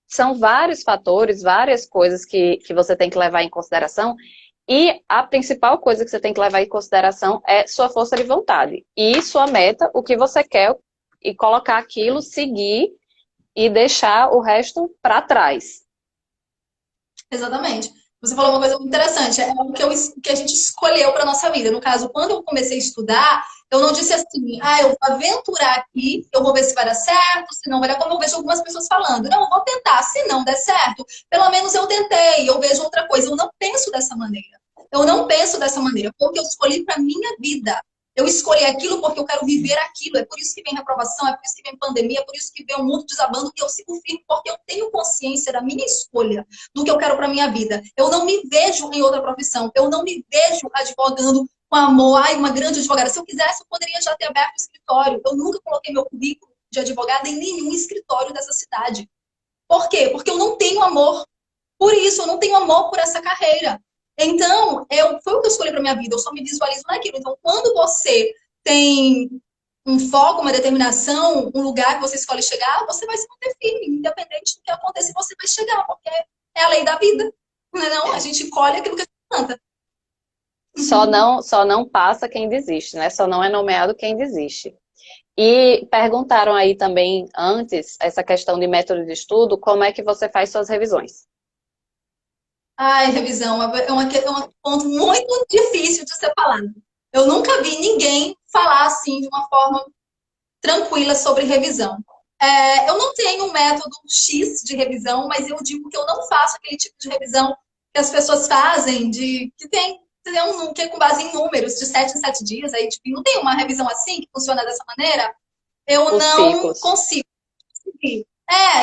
são vários fatores, várias coisas que você tem que levar em consideração. E a principal coisa que você tem que levar em consideração é sua força de vontade. E sua meta, o que você quer, e colocar aquilo, seguir e deixar o resto para trás. Exatamente. Você falou uma coisa muito interessante, é o que a gente escolheu para nossa vida. No caso, quando eu comecei a estudar, eu não disse assim, eu vou aventurar aqui, eu vou ver se vai dar certo, se não vai dar, como eu vejo algumas pessoas falando. Não, eu vou tentar, se não der certo, pelo menos eu tentei, eu vejo outra coisa. Eu não penso dessa maneira. Eu não penso dessa maneira, porque eu escolhi para minha vida. Eu escolhi aquilo porque eu quero viver aquilo. É por isso que vem reprovação, é por isso que vem pandemia, é por isso que vem o mundo desabando, que eu sigo firme, porque eu tenho consciência da minha escolha, do que eu quero para minha vida. Eu não me vejo em outra profissão. Eu não me vejo advogando com amor. Ai, uma grande advogada. Se eu quisesse, eu poderia já ter aberto o escritório. Eu nunca coloquei meu currículo de advogada em nenhum escritório dessa cidade. Por quê? Porque eu não tenho amor por isso, eu não tenho amor por essa carreira. Então, foi o que eu escolhi para minha vida, eu só me visualizo naquilo. Então, quando você tem um foco, uma determinação, um lugar que você escolhe chegar, você vai se manter firme, independente do que aconteça, você vai chegar, porque é a lei da vida. Não é não? A gente colhe aquilo que a gente planta. Só não passa quem desiste, né? Só não é nomeado quem desiste. E perguntaram aí também antes, essa questão de método de estudo, como é que você faz suas revisões? Ai, revisão, é um ponto muito difícil de ser falado. Eu nunca vi ninguém falar assim de uma forma tranquila sobre revisão. Eu não tenho um método X de revisão, mas eu digo que eu não faço aquele tipo de revisão que as pessoas fazem, que é com base em números, de 7 em 7 dias. Aí, tipo, não tem uma revisão assim que funciona dessa maneira. Eu Os não ciclos. consigo seguir.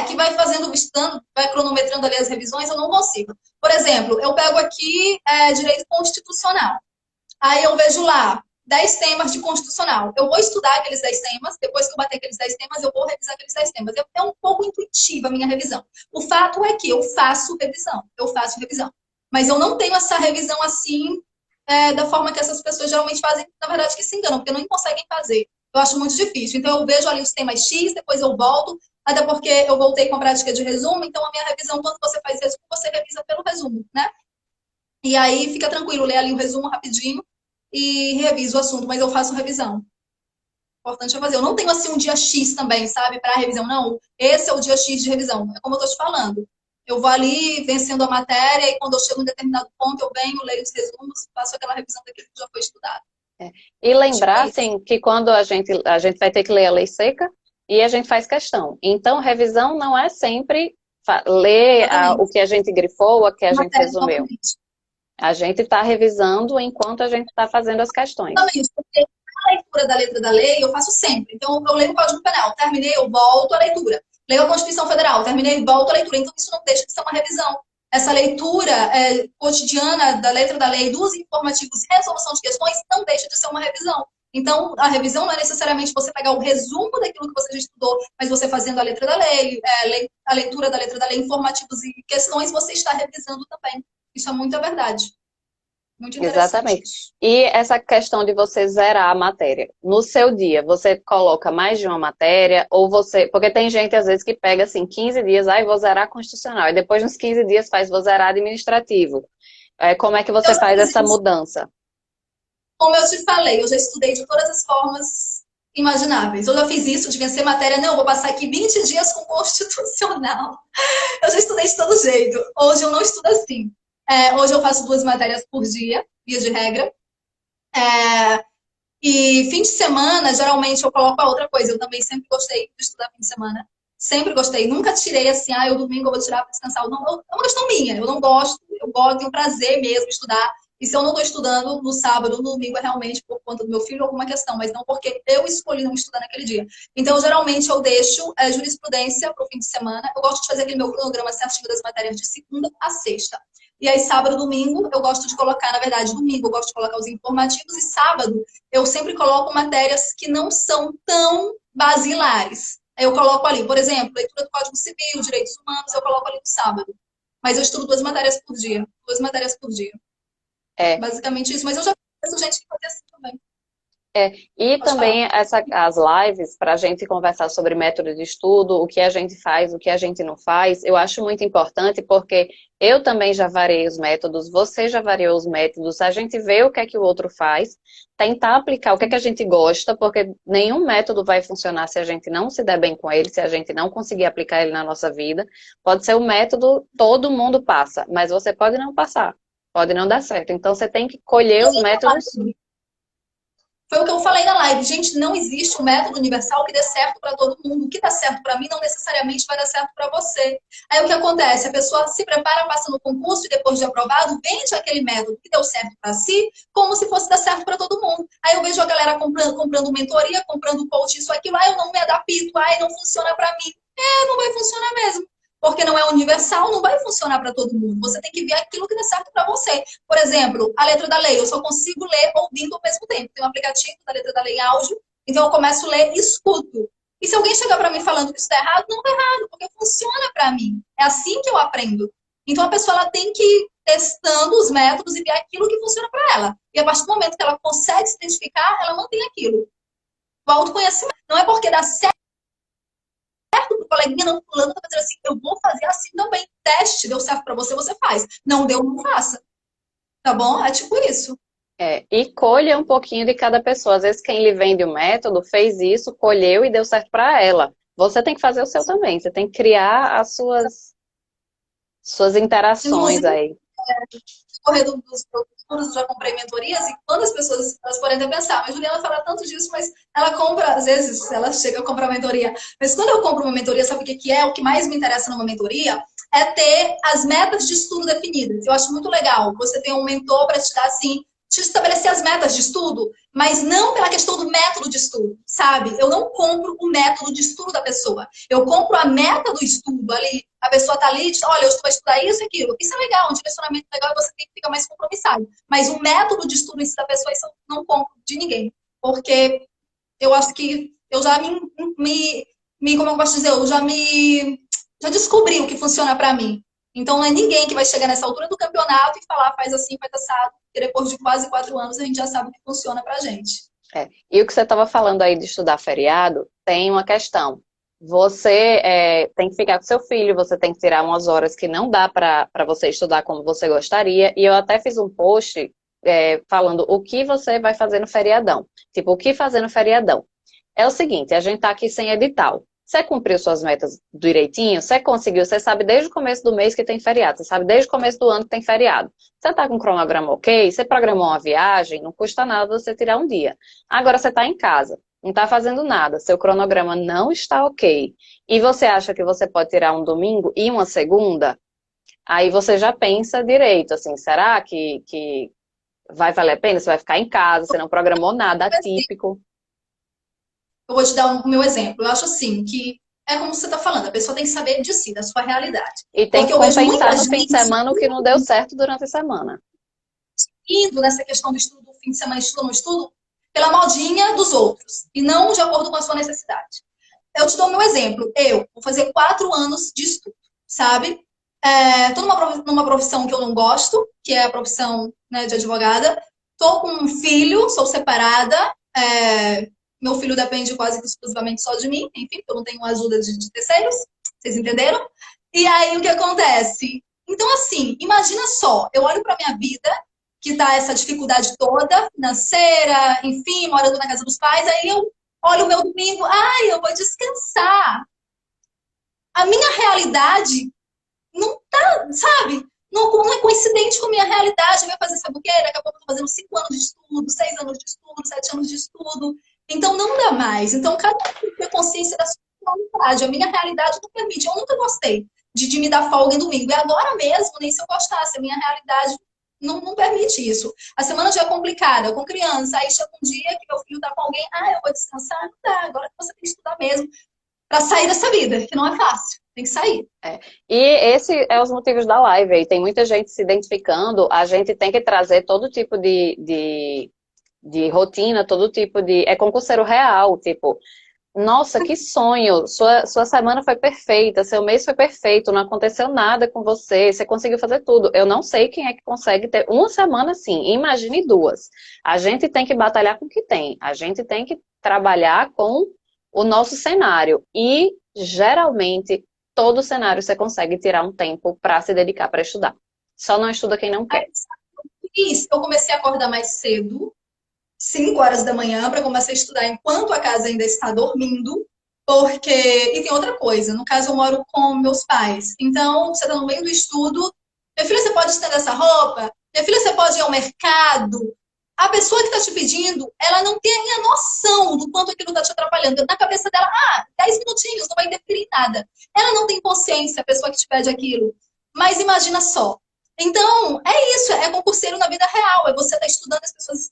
Que vai fazendo, estando, vai cronometrando ali as revisões, eu não consigo. Por exemplo, eu pego aqui direito constitucional. Aí eu vejo lá 10 temas de constitucional. Eu vou estudar aqueles 10 temas, depois que eu bater aqueles 10 temas, eu vou revisar aqueles 10 temas. É um pouco intuitiva a minha revisão. O fato é que eu faço revisão. Mas eu não tenho essa revisão assim da forma que essas pessoas geralmente fazem, na verdade, que se enganam, porque não conseguem fazer. Eu acho muito difícil. Então, eu vejo ali os temas X, depois eu volto, até porque eu voltei com a prática de resumo, então a minha revisão, quando você faz resumo, você revisa pelo resumo, né? E aí fica tranquilo, lê ali o resumo rapidinho e reviso o assunto, mas eu faço revisão. O importante é fazer. Eu não tenho assim um dia X também, sabe, para revisão. Não, esse é o dia X de revisão. É como eu estou te falando. Eu vou ali vencendo a matéria e quando eu chego em determinado ponto, eu venho, leio os resumos, faço aquela revisão daquilo que já foi estudado. É. E Tipo, lembrar, é isso. assim, que quando a gente vai ter que ler a lei seca e a gente faz questão. Então, revisão não é sempre ler o Exatamente. que a gente grifou, o que a gente Matéria resumiu. novamente. A gente está revisando enquanto a gente está fazendo as questões. Exatamente, porque a leitura da letra da lei eu faço sempre. Então, eu leio o Código Penal, terminei, eu volto à leitura. Leio a Constituição Federal, terminei, volto à leitura. Então, isso não deixa de ser uma revisão. Essa leitura cotidiana da letra da lei, dos informativos e resolução de questões, não deixa de ser uma revisão. Então, a revisão não é necessariamente você pegar o resumo daquilo que você já estudou, mas você fazendo a letra da lei, a leitura da letra da lei, informativos e questões, você está revisando também. Isso é muita verdade. Muito interessante Exatamente. isso. E essa questão de você zerar a matéria. No seu dia, você coloca mais de uma matéria, ou você. Porque tem gente, às vezes, que pega assim, 15 dias, aí vou zerar constitucional. E depois, nos 15 dias, faz, vou zerar administrativo. Como é que Eu você já faz fiz essa isso. mudança? Como eu te falei, eu já estudei de todas as formas imagináveis. Eu já fiz isso de vencer matéria. Não, vou passar aqui 20 dias com constitucional. Eu já estudei de todo jeito. Hoje eu não estudo assim. Hoje eu faço 2 matérias por dia, via de regra. É, e fim de semana, geralmente eu coloco a outra coisa. Eu também sempre gostei de estudar fim de semana. Sempre gostei. Nunca tirei assim, o domingo eu vou tirar para descansar. Não, é uma questão minha. Eu não gosto. Eu gosto, tenho prazer mesmo de estudar. E se eu não estou estudando no sábado, no domingo, é realmente por conta do meu filho alguma questão, mas não porque eu escolhi não estudar naquele dia. Então, geralmente, eu deixo jurisprudência para o fim de semana. Eu gosto de fazer aquele meu cronograma certinho das matérias de segunda a sexta. E aí, sábado, domingo, eu gosto de colocar, na verdade, domingo eu gosto de colocar os informativos, e sábado eu sempre coloco matérias que não são tão basilares. Eu coloco ali, por exemplo, leitura do Código Civil, direitos humanos, eu coloco ali no sábado. Mas eu estudo 2 matérias por dia. 2 matérias por dia. É. Basicamente isso. Mas eu já conheço gente que fazia assim também. E Pode falar. também as lives para a gente conversar sobre método de estudo, o que a gente faz, o que a gente não faz, eu acho muito importante porque eu também já variei os métodos, você já variou os métodos, a gente vê o que é que o outro faz, tentar aplicar o que é que a gente gosta, porque nenhum método vai funcionar se a gente não se der bem com ele, se a gente não conseguir aplicar ele na nossa vida. Pode ser o método, todo mundo passa, mas você pode não passar, pode não dar certo. Então você tem que colher os métodos. Foi o que eu falei na live. Gente, não existe um método universal que dê certo para todo mundo. O que dá certo para mim não necessariamente vai dar certo para você. Aí o que acontece? A pessoa se prepara, passa no concurso e depois de aprovado, vende aquele método que deu certo para si, como se fosse dar certo para todo mundo. Aí eu vejo a galera comprando mentoria, comprando coach, isso, aquilo. Eu não me adapto, não funciona para mim. Não vai funcionar mesmo. Porque não é universal, não vai funcionar para todo mundo. Você tem que ver aquilo que dá certo para você. Por exemplo, a letra da lei, eu só consigo ler ouvindo ao mesmo tempo. Tem um aplicativo da letra da lei em áudio, então eu começo a ler e escuto. E se alguém chegar para mim falando que isso está errado, não está errado, porque funciona para mim. É assim que eu aprendo. Então a pessoa ela tem que ir testando os métodos e ver aquilo que funciona para ela. E a partir do momento que ela consegue se identificar, ela mantém aquilo. O autoconhecimento não é porque dá certo pro coleguinha, não, fulano tá fazendo assim, eu vou fazer assim também. Teste, deu certo para você, você faz. Não deu, não faça. Tá bom? É tipo isso. E colha um pouquinho de cada pessoa. Às vezes quem lhe vende o método fez isso, colheu e deu certo para ela. Você tem que fazer o seu também. Você tem que criar as suas interações Inclusive, aí. correr dos produtos, já comprei mentorias, e quando as pessoas, elas podem até pensar, mas Juliana fala tanto disso, mas ela compra, às vezes, ela chega a comprar mentoria. Mas quando eu compro uma mentoria, sabe o que é? O que mais me interessa numa mentoria é ter as metas de estudo definidas. Eu acho muito legal você ter um mentor para te dar, assim, te estabelecer as metas de estudo, mas não pela questão do método de estudo, sabe? Eu não compro o método de estudo da pessoa. Eu compro a meta do estudo ali. A pessoa tá ali e diz, olha, eu vou estudar isso e aquilo. Isso é legal, um direcionamento legal e você tem que ficar mais compromissado. Mas o método de estudo em si da pessoa, isso eu não compro de ninguém. Porque eu acho que eu já como eu posso dizer, já descobri o que funciona para mim. Então não é ninguém que vai chegar nessa altura do campeonato e falar faz assim, faz assado, porque depois de quase 4 anos a gente já sabe o que funciona pra gente. É. E o que você estava falando aí de estudar feriado, tem uma questão. Você tem que ficar com seu filho, você tem que tirar umas horas que não dá para você estudar como você gostaria. E eu até fiz um post falando o que você vai fazer no feriadão. Tipo, o que fazer no feriadão. É o seguinte, a gente tá aqui sem edital. Você cumpriu suas metas direitinho? Você conseguiu? Você sabe desde o começo do mês que tem feriado. Você sabe desde o começo do ano que tem feriado. Você tá com o cronograma ok? Você programou uma viagem? Não custa nada você tirar um dia. Agora você tá em casa, não tá fazendo nada. Seu cronograma não está ok. E você acha que você pode tirar um domingo e uma segunda? Aí você já pensa direito, assim, será que vai valer a pena? Você vai ficar em casa, você não programou nada atípico. Eu vou te dar o meu exemplo. Eu acho assim que é como você está falando, a pessoa tem que saber de si, da sua realidade. E tem Porque que eu vejo compensar muita no fim de gente semana o que não deu certo durante a semana. indo nessa questão do estudo, do fim de semana, estudo, não estudo, pela modinha dos outros, e não de acordo com a sua necessidade. Eu te dou o meu exemplo. Eu vou fazer 4 anos de estudo, sabe? Tô numa profissão que eu não gosto, que é a profissão, né, de advogada. Tô com um filho, sou separada. Meu filho depende quase que exclusivamente só de mim, enfim, eu não tenho ajuda de terceiros, vocês entenderam? E aí o que acontece? Então, assim, imagina só, eu olho para minha vida, que tá essa dificuldade toda, financeira, enfim, morando na casa dos pais, aí eu olha o meu domingo, ai, eu vou descansar. A minha realidade não tá, sabe? Não é coincidente com a minha realidade. Eu ia fazer, sabe o quê? Daqui a pouco eu tô fazendo 5 anos de estudo, 6 anos de estudo, 7 anos de estudo. Então não dá mais. Então cada um tem que ter consciência da sua realidade. A minha realidade não permite. Eu nunca gostei de me dar folga em domingo. E agora mesmo, nem se eu gostasse. A minha realidade não permite isso. A semana já é complicada, com criança. Aí chega um dia que meu filho tá com alguém. Ah, eu vou descansar? Não dá. Agora você tem que estudar mesmo para sair dessa vida, que não é fácil. Tem que sair. E esse é os motivos da live aí. Tem muita gente se identificando. A gente tem que trazer todo tipo de rotina, todo tipo de. É concurseiro real, tipo. Nossa, que sonho! Sua semana foi perfeita, seu mês foi perfeito, não aconteceu nada com você, você conseguiu fazer tudo. Eu não sei quem é que consegue ter uma semana assim, imagine duas. A gente tem que batalhar com o que tem, a gente tem que trabalhar com o nosso cenário. E, geralmente, todo cenário você consegue tirar um tempo para se dedicar para estudar. Só não estuda quem não quer. Isso, eu comecei a acordar mais cedo, 5 horas da manhã, para começar a estudar enquanto a casa ainda está dormindo, porque. E tem outra coisa, no caso eu moro com meus pais, então você está no meio do estudo, minha filha, você pode estender essa roupa? Minha filha, você pode ir ao mercado? A pessoa que está te pedindo, ela não tem a noção do quanto aquilo está te atrapalhando. Na cabeça dela, 10 minutinhos, não vai interferir em nada. Ela não tem consciência, a pessoa que te pede aquilo. Mas imagina só, então, é isso, é concurseiro na vida real. É você estar estudando, as pessoas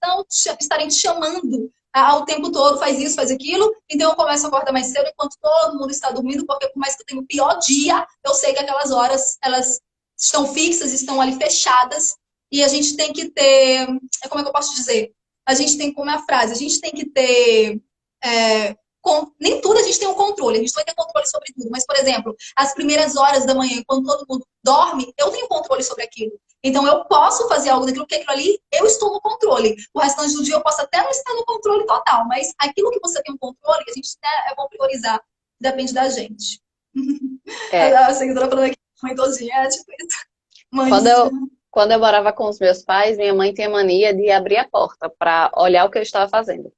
estarem te chamando ao tempo todo, faz isso, faz aquilo. Então, eu começo a acordar mais cedo enquanto todo mundo está dormindo, porque por mais que eu tenha o pior dia, eu sei que aquelas horas, elas estão fixas, estão ali fechadas. E a gente tem que ter, como é que eu posso dizer? A gente tem, como é a frase, a gente tem que ter nem tudo a gente tem um controle, a gente vai ter controle sobre tudo, mas, por exemplo, as primeiras horas da manhã, quando todo mundo dorme, eu tenho controle sobre aquilo. Então, eu posso fazer algo daquilo, porque aquilo ali, eu estou no controle. O restante do dia eu posso até não estar no controle total, mas aquilo que você tem um controle, a gente é bom priorizar, depende da gente. É. A seguidora falando aqui, mãe todinha, é tipo isso. Quando eu morava com os meus pais, minha mãe tinha mania de abrir a porta para olhar o que eu estava fazendo.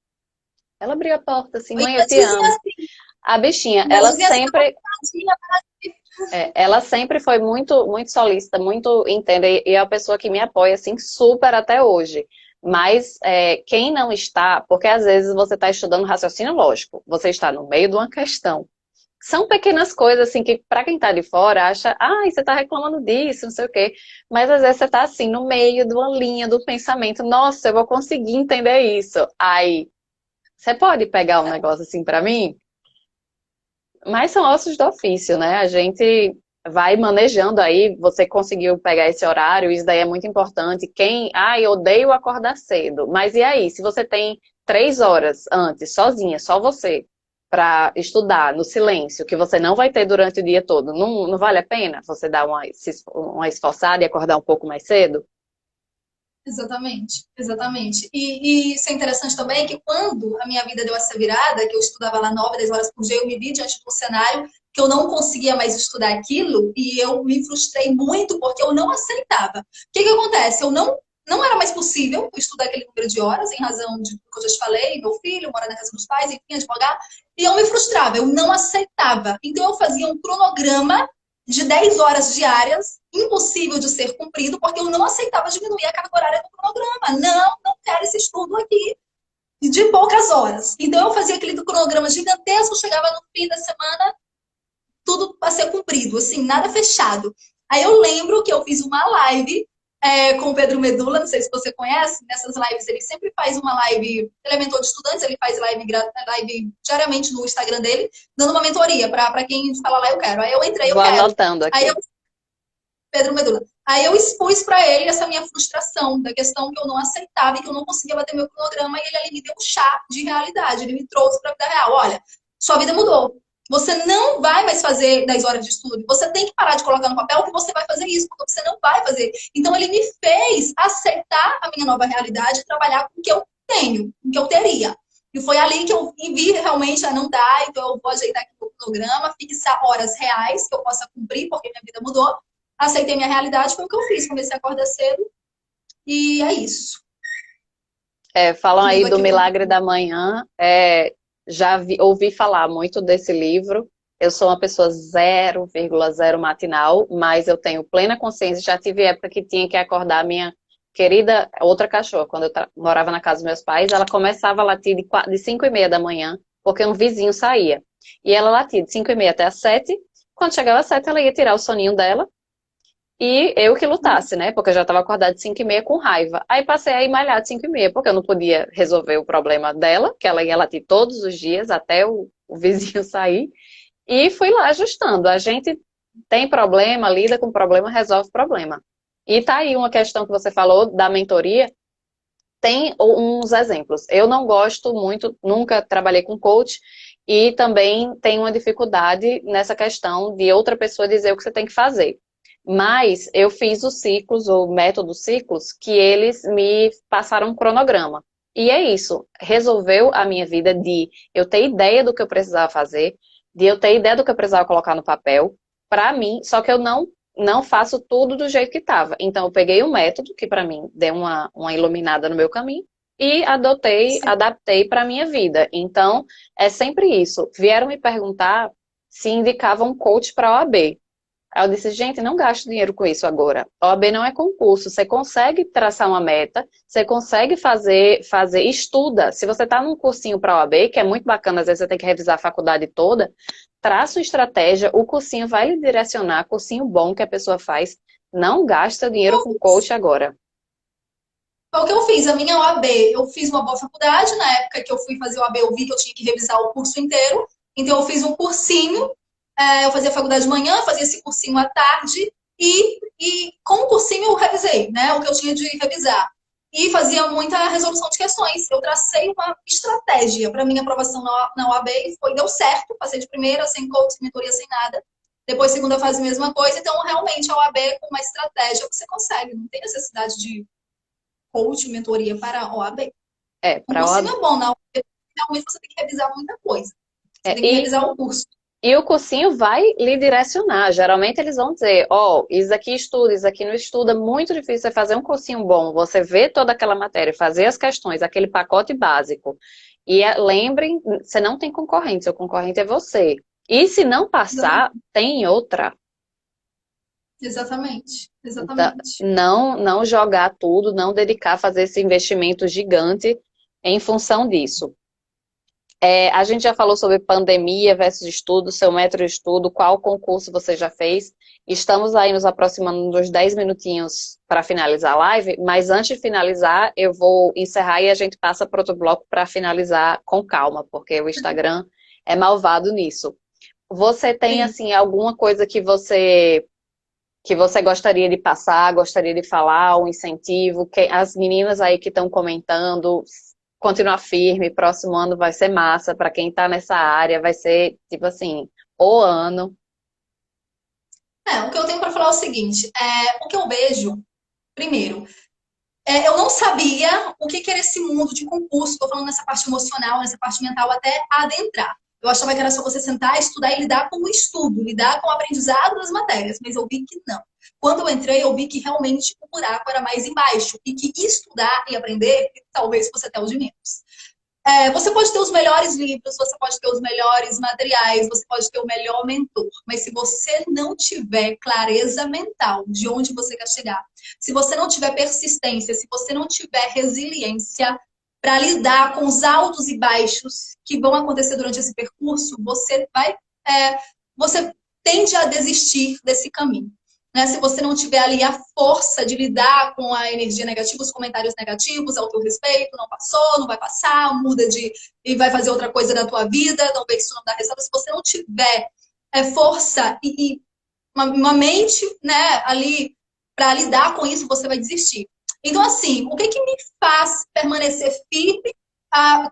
Ela abriu a porta assim, mãe, eu te amo. A bichinha, ela sempre foi muito, muito solícita, muito inteira e é a pessoa que me apoia assim super até hoje. Mas quem não está, porque às vezes você está estudando raciocínio lógico, você está no meio de uma questão. São pequenas coisas assim que para quem está de fora acha, você está reclamando disso, não sei o quê. Mas às vezes você está assim no meio de uma linha do pensamento, nossa, eu vou conseguir entender isso. Aí você pode pegar um negócio assim para mim? Mas são ossos do ofício, né? A gente vai manejando aí, você conseguiu pegar esse horário, isso daí é muito importante. Eu odeio acordar cedo. Mas e aí, se você tem 3 horas antes, sozinha, só você, para estudar no silêncio, que você não vai ter durante o dia todo, não vale a pena você dar uma esforçada e acordar um pouco mais cedo? Exatamente, exatamente. E isso é interessante também que quando a minha vida deu essa virada, que eu estudava lá 9, 10 horas por dia, eu me vi diante de um cenário que eu não conseguia mais estudar aquilo e eu me frustrei muito porque eu não aceitava. O que que acontece? Não era mais possível estudar aquele número de horas em razão de que eu já te falei, meu filho mora na casa dos pais, enfim, advogar, e eu me frustrava, eu não aceitava. Então eu fazia um cronograma de 10 horas diárias, impossível de ser cumprido, porque eu não aceitava diminuir a carga horária do cronograma. Não quero esse estudo aqui de poucas horas. Então, eu fazia aquele cronograma gigantesco, chegava no fim da semana, tudo para ser cumprido, assim, nada fechado. Aí eu lembro que eu fiz uma live com o Pedro Medula, não sei se você conhece, nessas lives ele sempre faz uma live, ele é mentor de estudantes, ele faz live diariamente no Instagram dele, dando uma mentoria para quem fala lá, eu quero. Aí eu entrei, eu Vou quero. anotando Aí eu aqui. Pedro Medula. Aí eu expus para ele essa minha frustração, da questão que eu não aceitava e que eu não conseguia bater meu cronograma, e ele ali me deu um chá de realidade, ele me trouxe para a vida real. Olha, sua vida mudou. Você não vai mais fazer 10 horas de estudo. Você tem que parar de colocar no papel que você vai fazer isso, porque você não vai fazer. Então, ele me fez aceitar a minha nova realidade e trabalhar com o que eu tenho, com o que eu teria. E foi ali que eu vi realmente a não dar, então eu vou ajeitar aqui o programa, fixar horas reais que eu possa cumprir, porque minha vida mudou, aceitei minha realidade, foi o que eu fiz. Comecei a acordar cedo e é isso. Falam aí Tudo do aqui pra... Milagre da Manhã. Ouvi falar muito desse livro. Eu sou uma pessoa 0,0 matinal, mas eu tenho plena consciência. Já tive época que tinha que acordar a minha querida outra cachorra. Quando eu morava na casa dos meus pais, ela começava a latir de 5h30 da manhã, porque um vizinho saía. E ela latia de 5h30 até as 7. Quando chegava às 7, ela ia tirar o soninho dela. E eu que lutasse, né? Porque eu já estava acordada de 5h30 com raiva. Aí passei a ir malhar de 5h30, porque eu não podia resolver o problema dela, que ela ia latir todos os dias até o vizinho sair. E fui lá ajustando. A gente tem problema, lida com problema, resolve problema. E tá aí uma questão que você falou da mentoria. Tem uns exemplos. Eu não gosto muito, nunca trabalhei com coach, e também tenho uma dificuldade nessa questão de outra pessoa dizer o que você tem que fazer. Mas eu fiz os ciclos, o método ciclos, que eles me passaram um cronograma. E é isso, resolveu a minha vida de eu ter ideia do que eu precisava fazer, de eu ter ideia do que eu precisava colocar no papel, para mim, só que eu não faço tudo do jeito que estava. Então, eu peguei um método que para mim deu uma iluminada no meu caminho e Sim. adaptei para a minha vida. Então, é sempre isso. Vieram me perguntar se indicava um coach para a OAB. Aí eu disse, gente, não gaste dinheiro com isso agora. OAB não é concurso. Você consegue traçar uma meta, você consegue estuda. Se você está num cursinho para a OAB, que é muito bacana, às vezes você tem que revisar a faculdade toda, traça uma estratégia, o cursinho vai lhe direcionar, cursinho bom que a pessoa faz. Não gasta dinheiro com coach agora. Foi o que eu fiz. A minha OAB, eu fiz uma boa faculdade. Na época que eu fui fazer o OAB, eu vi que eu tinha que revisar o curso inteiro. Então, eu fiz um cursinho. Eu fazia faculdade de manhã, fazia esse cursinho à tarde. E com o cursinho eu revisei, né? O que eu tinha de revisar. E fazia muita resolução de questões. Eu tracei uma estratégia para minha aprovação na OAB e deu certo. Passei de primeira, sem coach, sem mentoria, sem nada. Depois, segunda fase, a mesma coisa. Então, realmente, a OAB, com uma estratégia, você consegue. Não tem necessidade de coach, mentoria para a OAB. Um Para a cursinho OAB. é bom, na OAB realmente você tem que revisar muita coisa. Você É, tem que revisar o curso. e o cursinho vai lhe direcionar. Geralmente eles vão dizer, isso aqui estuda, isso aqui não estuda. Muito difícil você fazer um cursinho bom, você ver toda aquela matéria, fazer as questões, aquele pacote básico. E lembrem, você não tem concorrente, seu concorrente é você. E se não passar, tem outra. Exatamente, Então, exatamente. não jogar tudo, não dedicar a fazer esse investimento gigante em função disso. A gente já falou sobre pandemia versus estudo, seu método de estudo, qual concurso você já fez. Estamos aí nos aproximando dos 10 minutinhos para finalizar a live, mas antes de finalizar, eu vou encerrar e a gente passa para outro bloco para finalizar com calma, porque o Instagram é malvado nisso. Você tem, Sim. assim, alguma coisa que você gostaria de passar, gostaria de falar, um incentivo? As meninas aí que estão comentando, continuar firme, próximo ano vai ser massa, para quem tá nessa área, vai ser, tipo assim, o ano. O que eu tenho para falar é o seguinte: o que eu vejo, primeiro, eu não sabia o que que era esse mundo de concurso. Estou falando nessa parte emocional, nessa parte mental, até adentrar. Eu achava que era só você sentar, estudar e lidar com o estudo, lidar com o aprendizado das matérias, mas eu vi que não. Quando eu entrei, eu vi que realmente o buraco era mais embaixo e que estudar e aprender talvez fosse até o de menos. Você pode ter os melhores livros, você pode ter os melhores materiais, você pode ter o melhor mentor, mas se você não tiver clareza mental de onde você quer chegar, se você não tiver persistência, se você não tiver resiliência para lidar com os altos e baixos que vão acontecer durante esse percurso, você tende a desistir desse caminho. Né? Se você não tiver ali a força de lidar com a energia negativa, os comentários negativos ao teu respeito, não passou, não vai passar, muda e vai fazer outra coisa na tua vida, talvez isso não dá resultado. Se você não tiver força e uma mente, né, ali para lidar com isso, você vai desistir. Então, assim, o que que me faz permanecer firme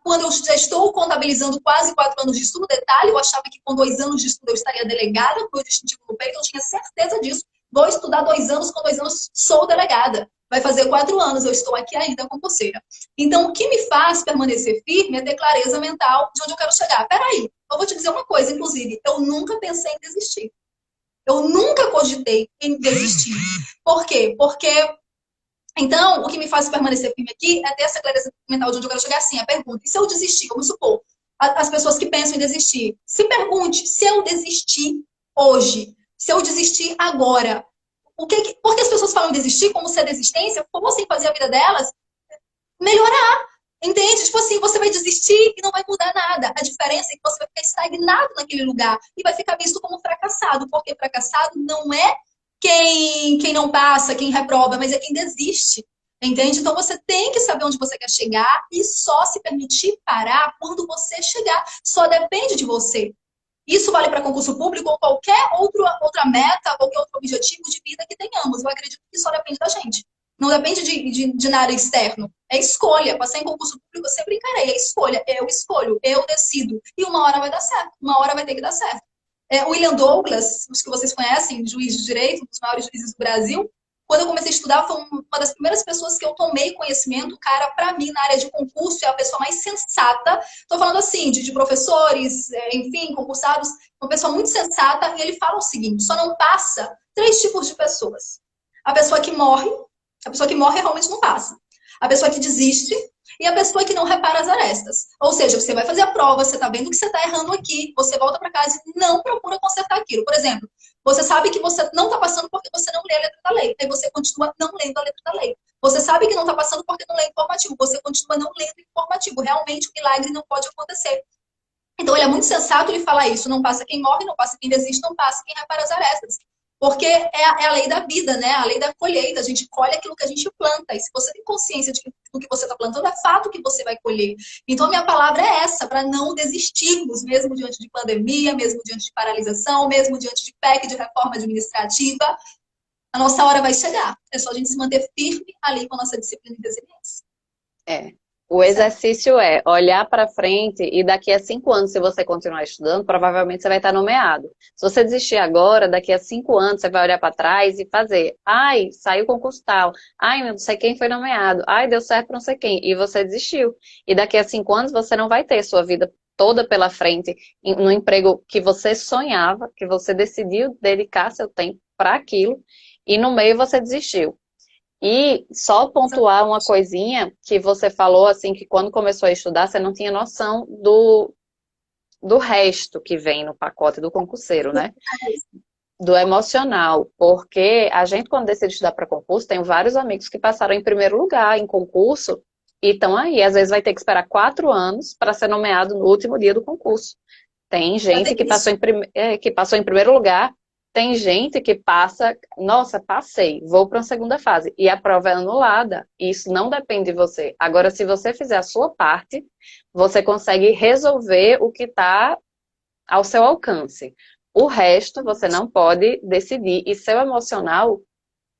quando eu já estou contabilizando quase 4 anos de estudo? Detalhe, eu achava que com 2 anos de estudo eu estaria delegada, com o distintivo no peito, eu tinha certeza disso. Vou estudar 2 anos, com 2 anos sou delegada. Vai fazer 4 anos, eu estou aqui ainda concurseira. Então, o que me faz permanecer firme é ter clareza mental de onde eu quero chegar. Peraí, eu vou te dizer uma coisa, inclusive, eu nunca pensei em desistir. Eu nunca cogitei em desistir. Por quê? Porque, então, o que me faz permanecer firme aqui é ter essa clareza mental de onde eu quero chegar. Assim, a pergunta, e se eu desistir? Vamos supor, as pessoas que pensam em desistir, se pergunte, se eu desistir hoje, se eu desistir agora, por que as pessoas falam em desistir como se a desistência fosse fazer a vida delas melhorar? Entende? Tipo assim, você vai desistir e não vai mudar nada. A diferença é que você vai ficar estagnado naquele lugar e vai ficar visto como fracassado, porque fracassado não é quem não passa, quem reprova, mas é quem desiste. Entende? Então você tem que saber onde você quer chegar e só se permitir parar quando você chegar. Só depende de você. Isso vale para concurso público ou qualquer outra meta, qualquer outro objetivo de vida que tenhamos. Eu acredito que só depende da gente. Não depende de nada externo. É escolha. Passar em concurso público, eu sempre encarei. É escolha. Eu escolho. Eu decido. E uma hora vai dar certo. Uma hora vai ter que dar certo. William Douglas, os que vocês conhecem, juiz de direito, um dos maiores juízes do Brasil, quando eu comecei a estudar, foi uma das primeiras pessoas que eu tomei conhecimento. O cara, para mim, na área de concurso, é a pessoa mais sensata. Estou falando assim, de professores, enfim, concursados, uma pessoa muito sensata. E ele fala o seguinte: só não passa 3 tipos de pessoas. A pessoa que morre realmente não passa. A pessoa que desiste e a pessoa que não repara as arestas. Ou seja, você vai fazer a prova, você está vendo que você está errando aqui, você volta para casa e não procura consertar aquilo. Por exemplo, você sabe que você não está passando porque você não lê a letra da lei. Aí você continua não lendo a letra da lei. Você sabe que não está passando porque não lê informativo. Você continua não lendo informativo. Realmente o milagre não pode acontecer. Então ele é muito sensato ele falar isso. Não passa quem morre, não passa quem desiste, não passa quem repara as arestas. Porque é a lei da vida, né? A lei da colheita. A gente colhe aquilo que a gente planta. E se você tem consciência do que você está plantando, é fato que você vai colher. Então, a minha palavra é essa, para não desistirmos, mesmo diante de pandemia, mesmo diante de paralisação, mesmo diante de PEC, de reforma administrativa. A nossa hora vai chegar. É só a gente se manter firme ali com a nossa disciplina e resiliência. É. O exercício é olhar para frente e daqui a 5 anos, se você continuar estudando, provavelmente você vai estar nomeado. Se você desistir agora, daqui a 5 anos, você vai olhar para trás e fazer: ai, saiu concurso tal, ai, não sei quem foi nomeado, ai, deu certo para não sei quem, e você desistiu. E daqui a 5 anos você não vai ter sua vida toda pela frente no emprego que você sonhava, que você decidiu dedicar seu tempo para aquilo, e no meio você desistiu. E só pontuar uma coisinha que você falou, assim, que quando começou a estudar, você não tinha noção do resto que vem no pacote do concurseiro, né? Do emocional. Porque a gente, quando decide estudar para concurso, tem vários amigos que passaram em primeiro lugar em concurso e estão aí. Às vezes vai ter que esperar 4 anos para ser nomeado no último dia do concurso. Tem gente que passou em primeiro lugar. Tem gente que passa, nossa, passei, vou para uma segunda fase. E a prova é anulada. Isso não depende de você. Agora, se você fizer a sua parte, você consegue resolver o que está ao seu alcance. O resto, você não pode decidir. E seu emocional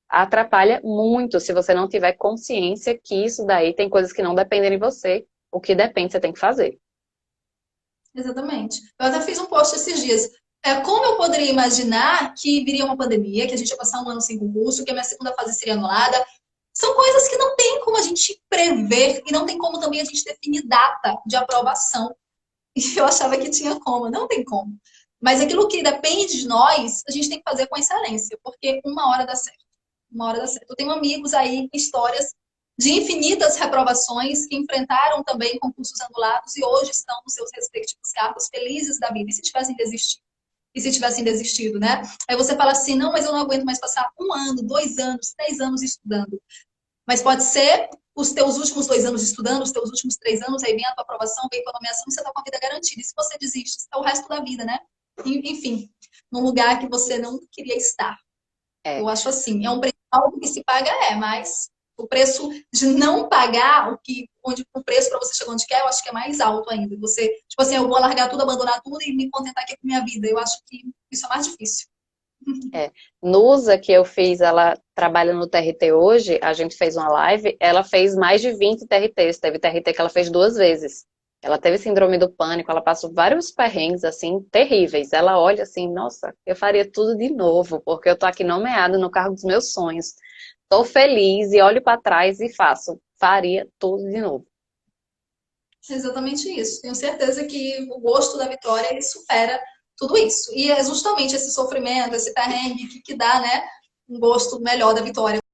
atrapalha muito se você não tiver consciência que isso daí tem coisas que não dependem de você. o que depende você tem que fazer. Exatamente. Eu até fiz um post esses dias. Como eu poderia imaginar que viria uma pandemia, que a gente ia passar um ano sem concurso, que a minha segunda fase seria anulada? São coisas que não tem como a gente prever e não tem como também a gente definir data de aprovação. E eu achava que tinha como, não tem como. Mas aquilo que depende de nós, a gente tem que fazer com excelência, porque uma hora dá certo. Uma hora dá certo. Eu tenho amigos aí com histórias de infinitas reprovações que enfrentaram também concursos anulados e hoje estão nos seus respectivos cargos felizes da vida. E se tivessem desistido? E se tivessem desistido, né? Aí você fala assim, não, mas eu não aguento mais passar 1 ano, 2 anos, 3 anos estudando. Mas pode ser os teus últimos 2 anos estudando, os teus últimos 3 anos, aí vem a tua aprovação, vem a tua nomeação, e você está com a vida garantida. E se você desiste, é o resto da vida, né? Enfim, num lugar que você não queria estar. É. Eu acho assim, é um preço alto que se paga, mas o preço de não pagar onde o preço para você chegar onde quer, eu acho que é mais alto ainda. Você, tipo assim, eu vou largar tudo, abandonar tudo e me contentar aqui com minha vida. Eu acho que isso é mais difícil. É. Nusa, que eu fiz, ela trabalha no TRT hoje, a gente fez uma live, ela fez mais de 20 TRTs, teve TRT que ela fez 2 vezes. Ela teve síndrome do pânico, ela passou vários perrengues, assim, terríveis. Ela olha assim, nossa, eu faria tudo de novo, porque eu tô aqui nomeada no cargo dos meus sonhos. Tô feliz e olho para trás e faço. Faria tudo de novo. É exatamente isso. Tenho certeza que o gosto da vitória ele supera tudo isso. E é justamente esse sofrimento, esse perrengue que dá, né, um gosto melhor da vitória.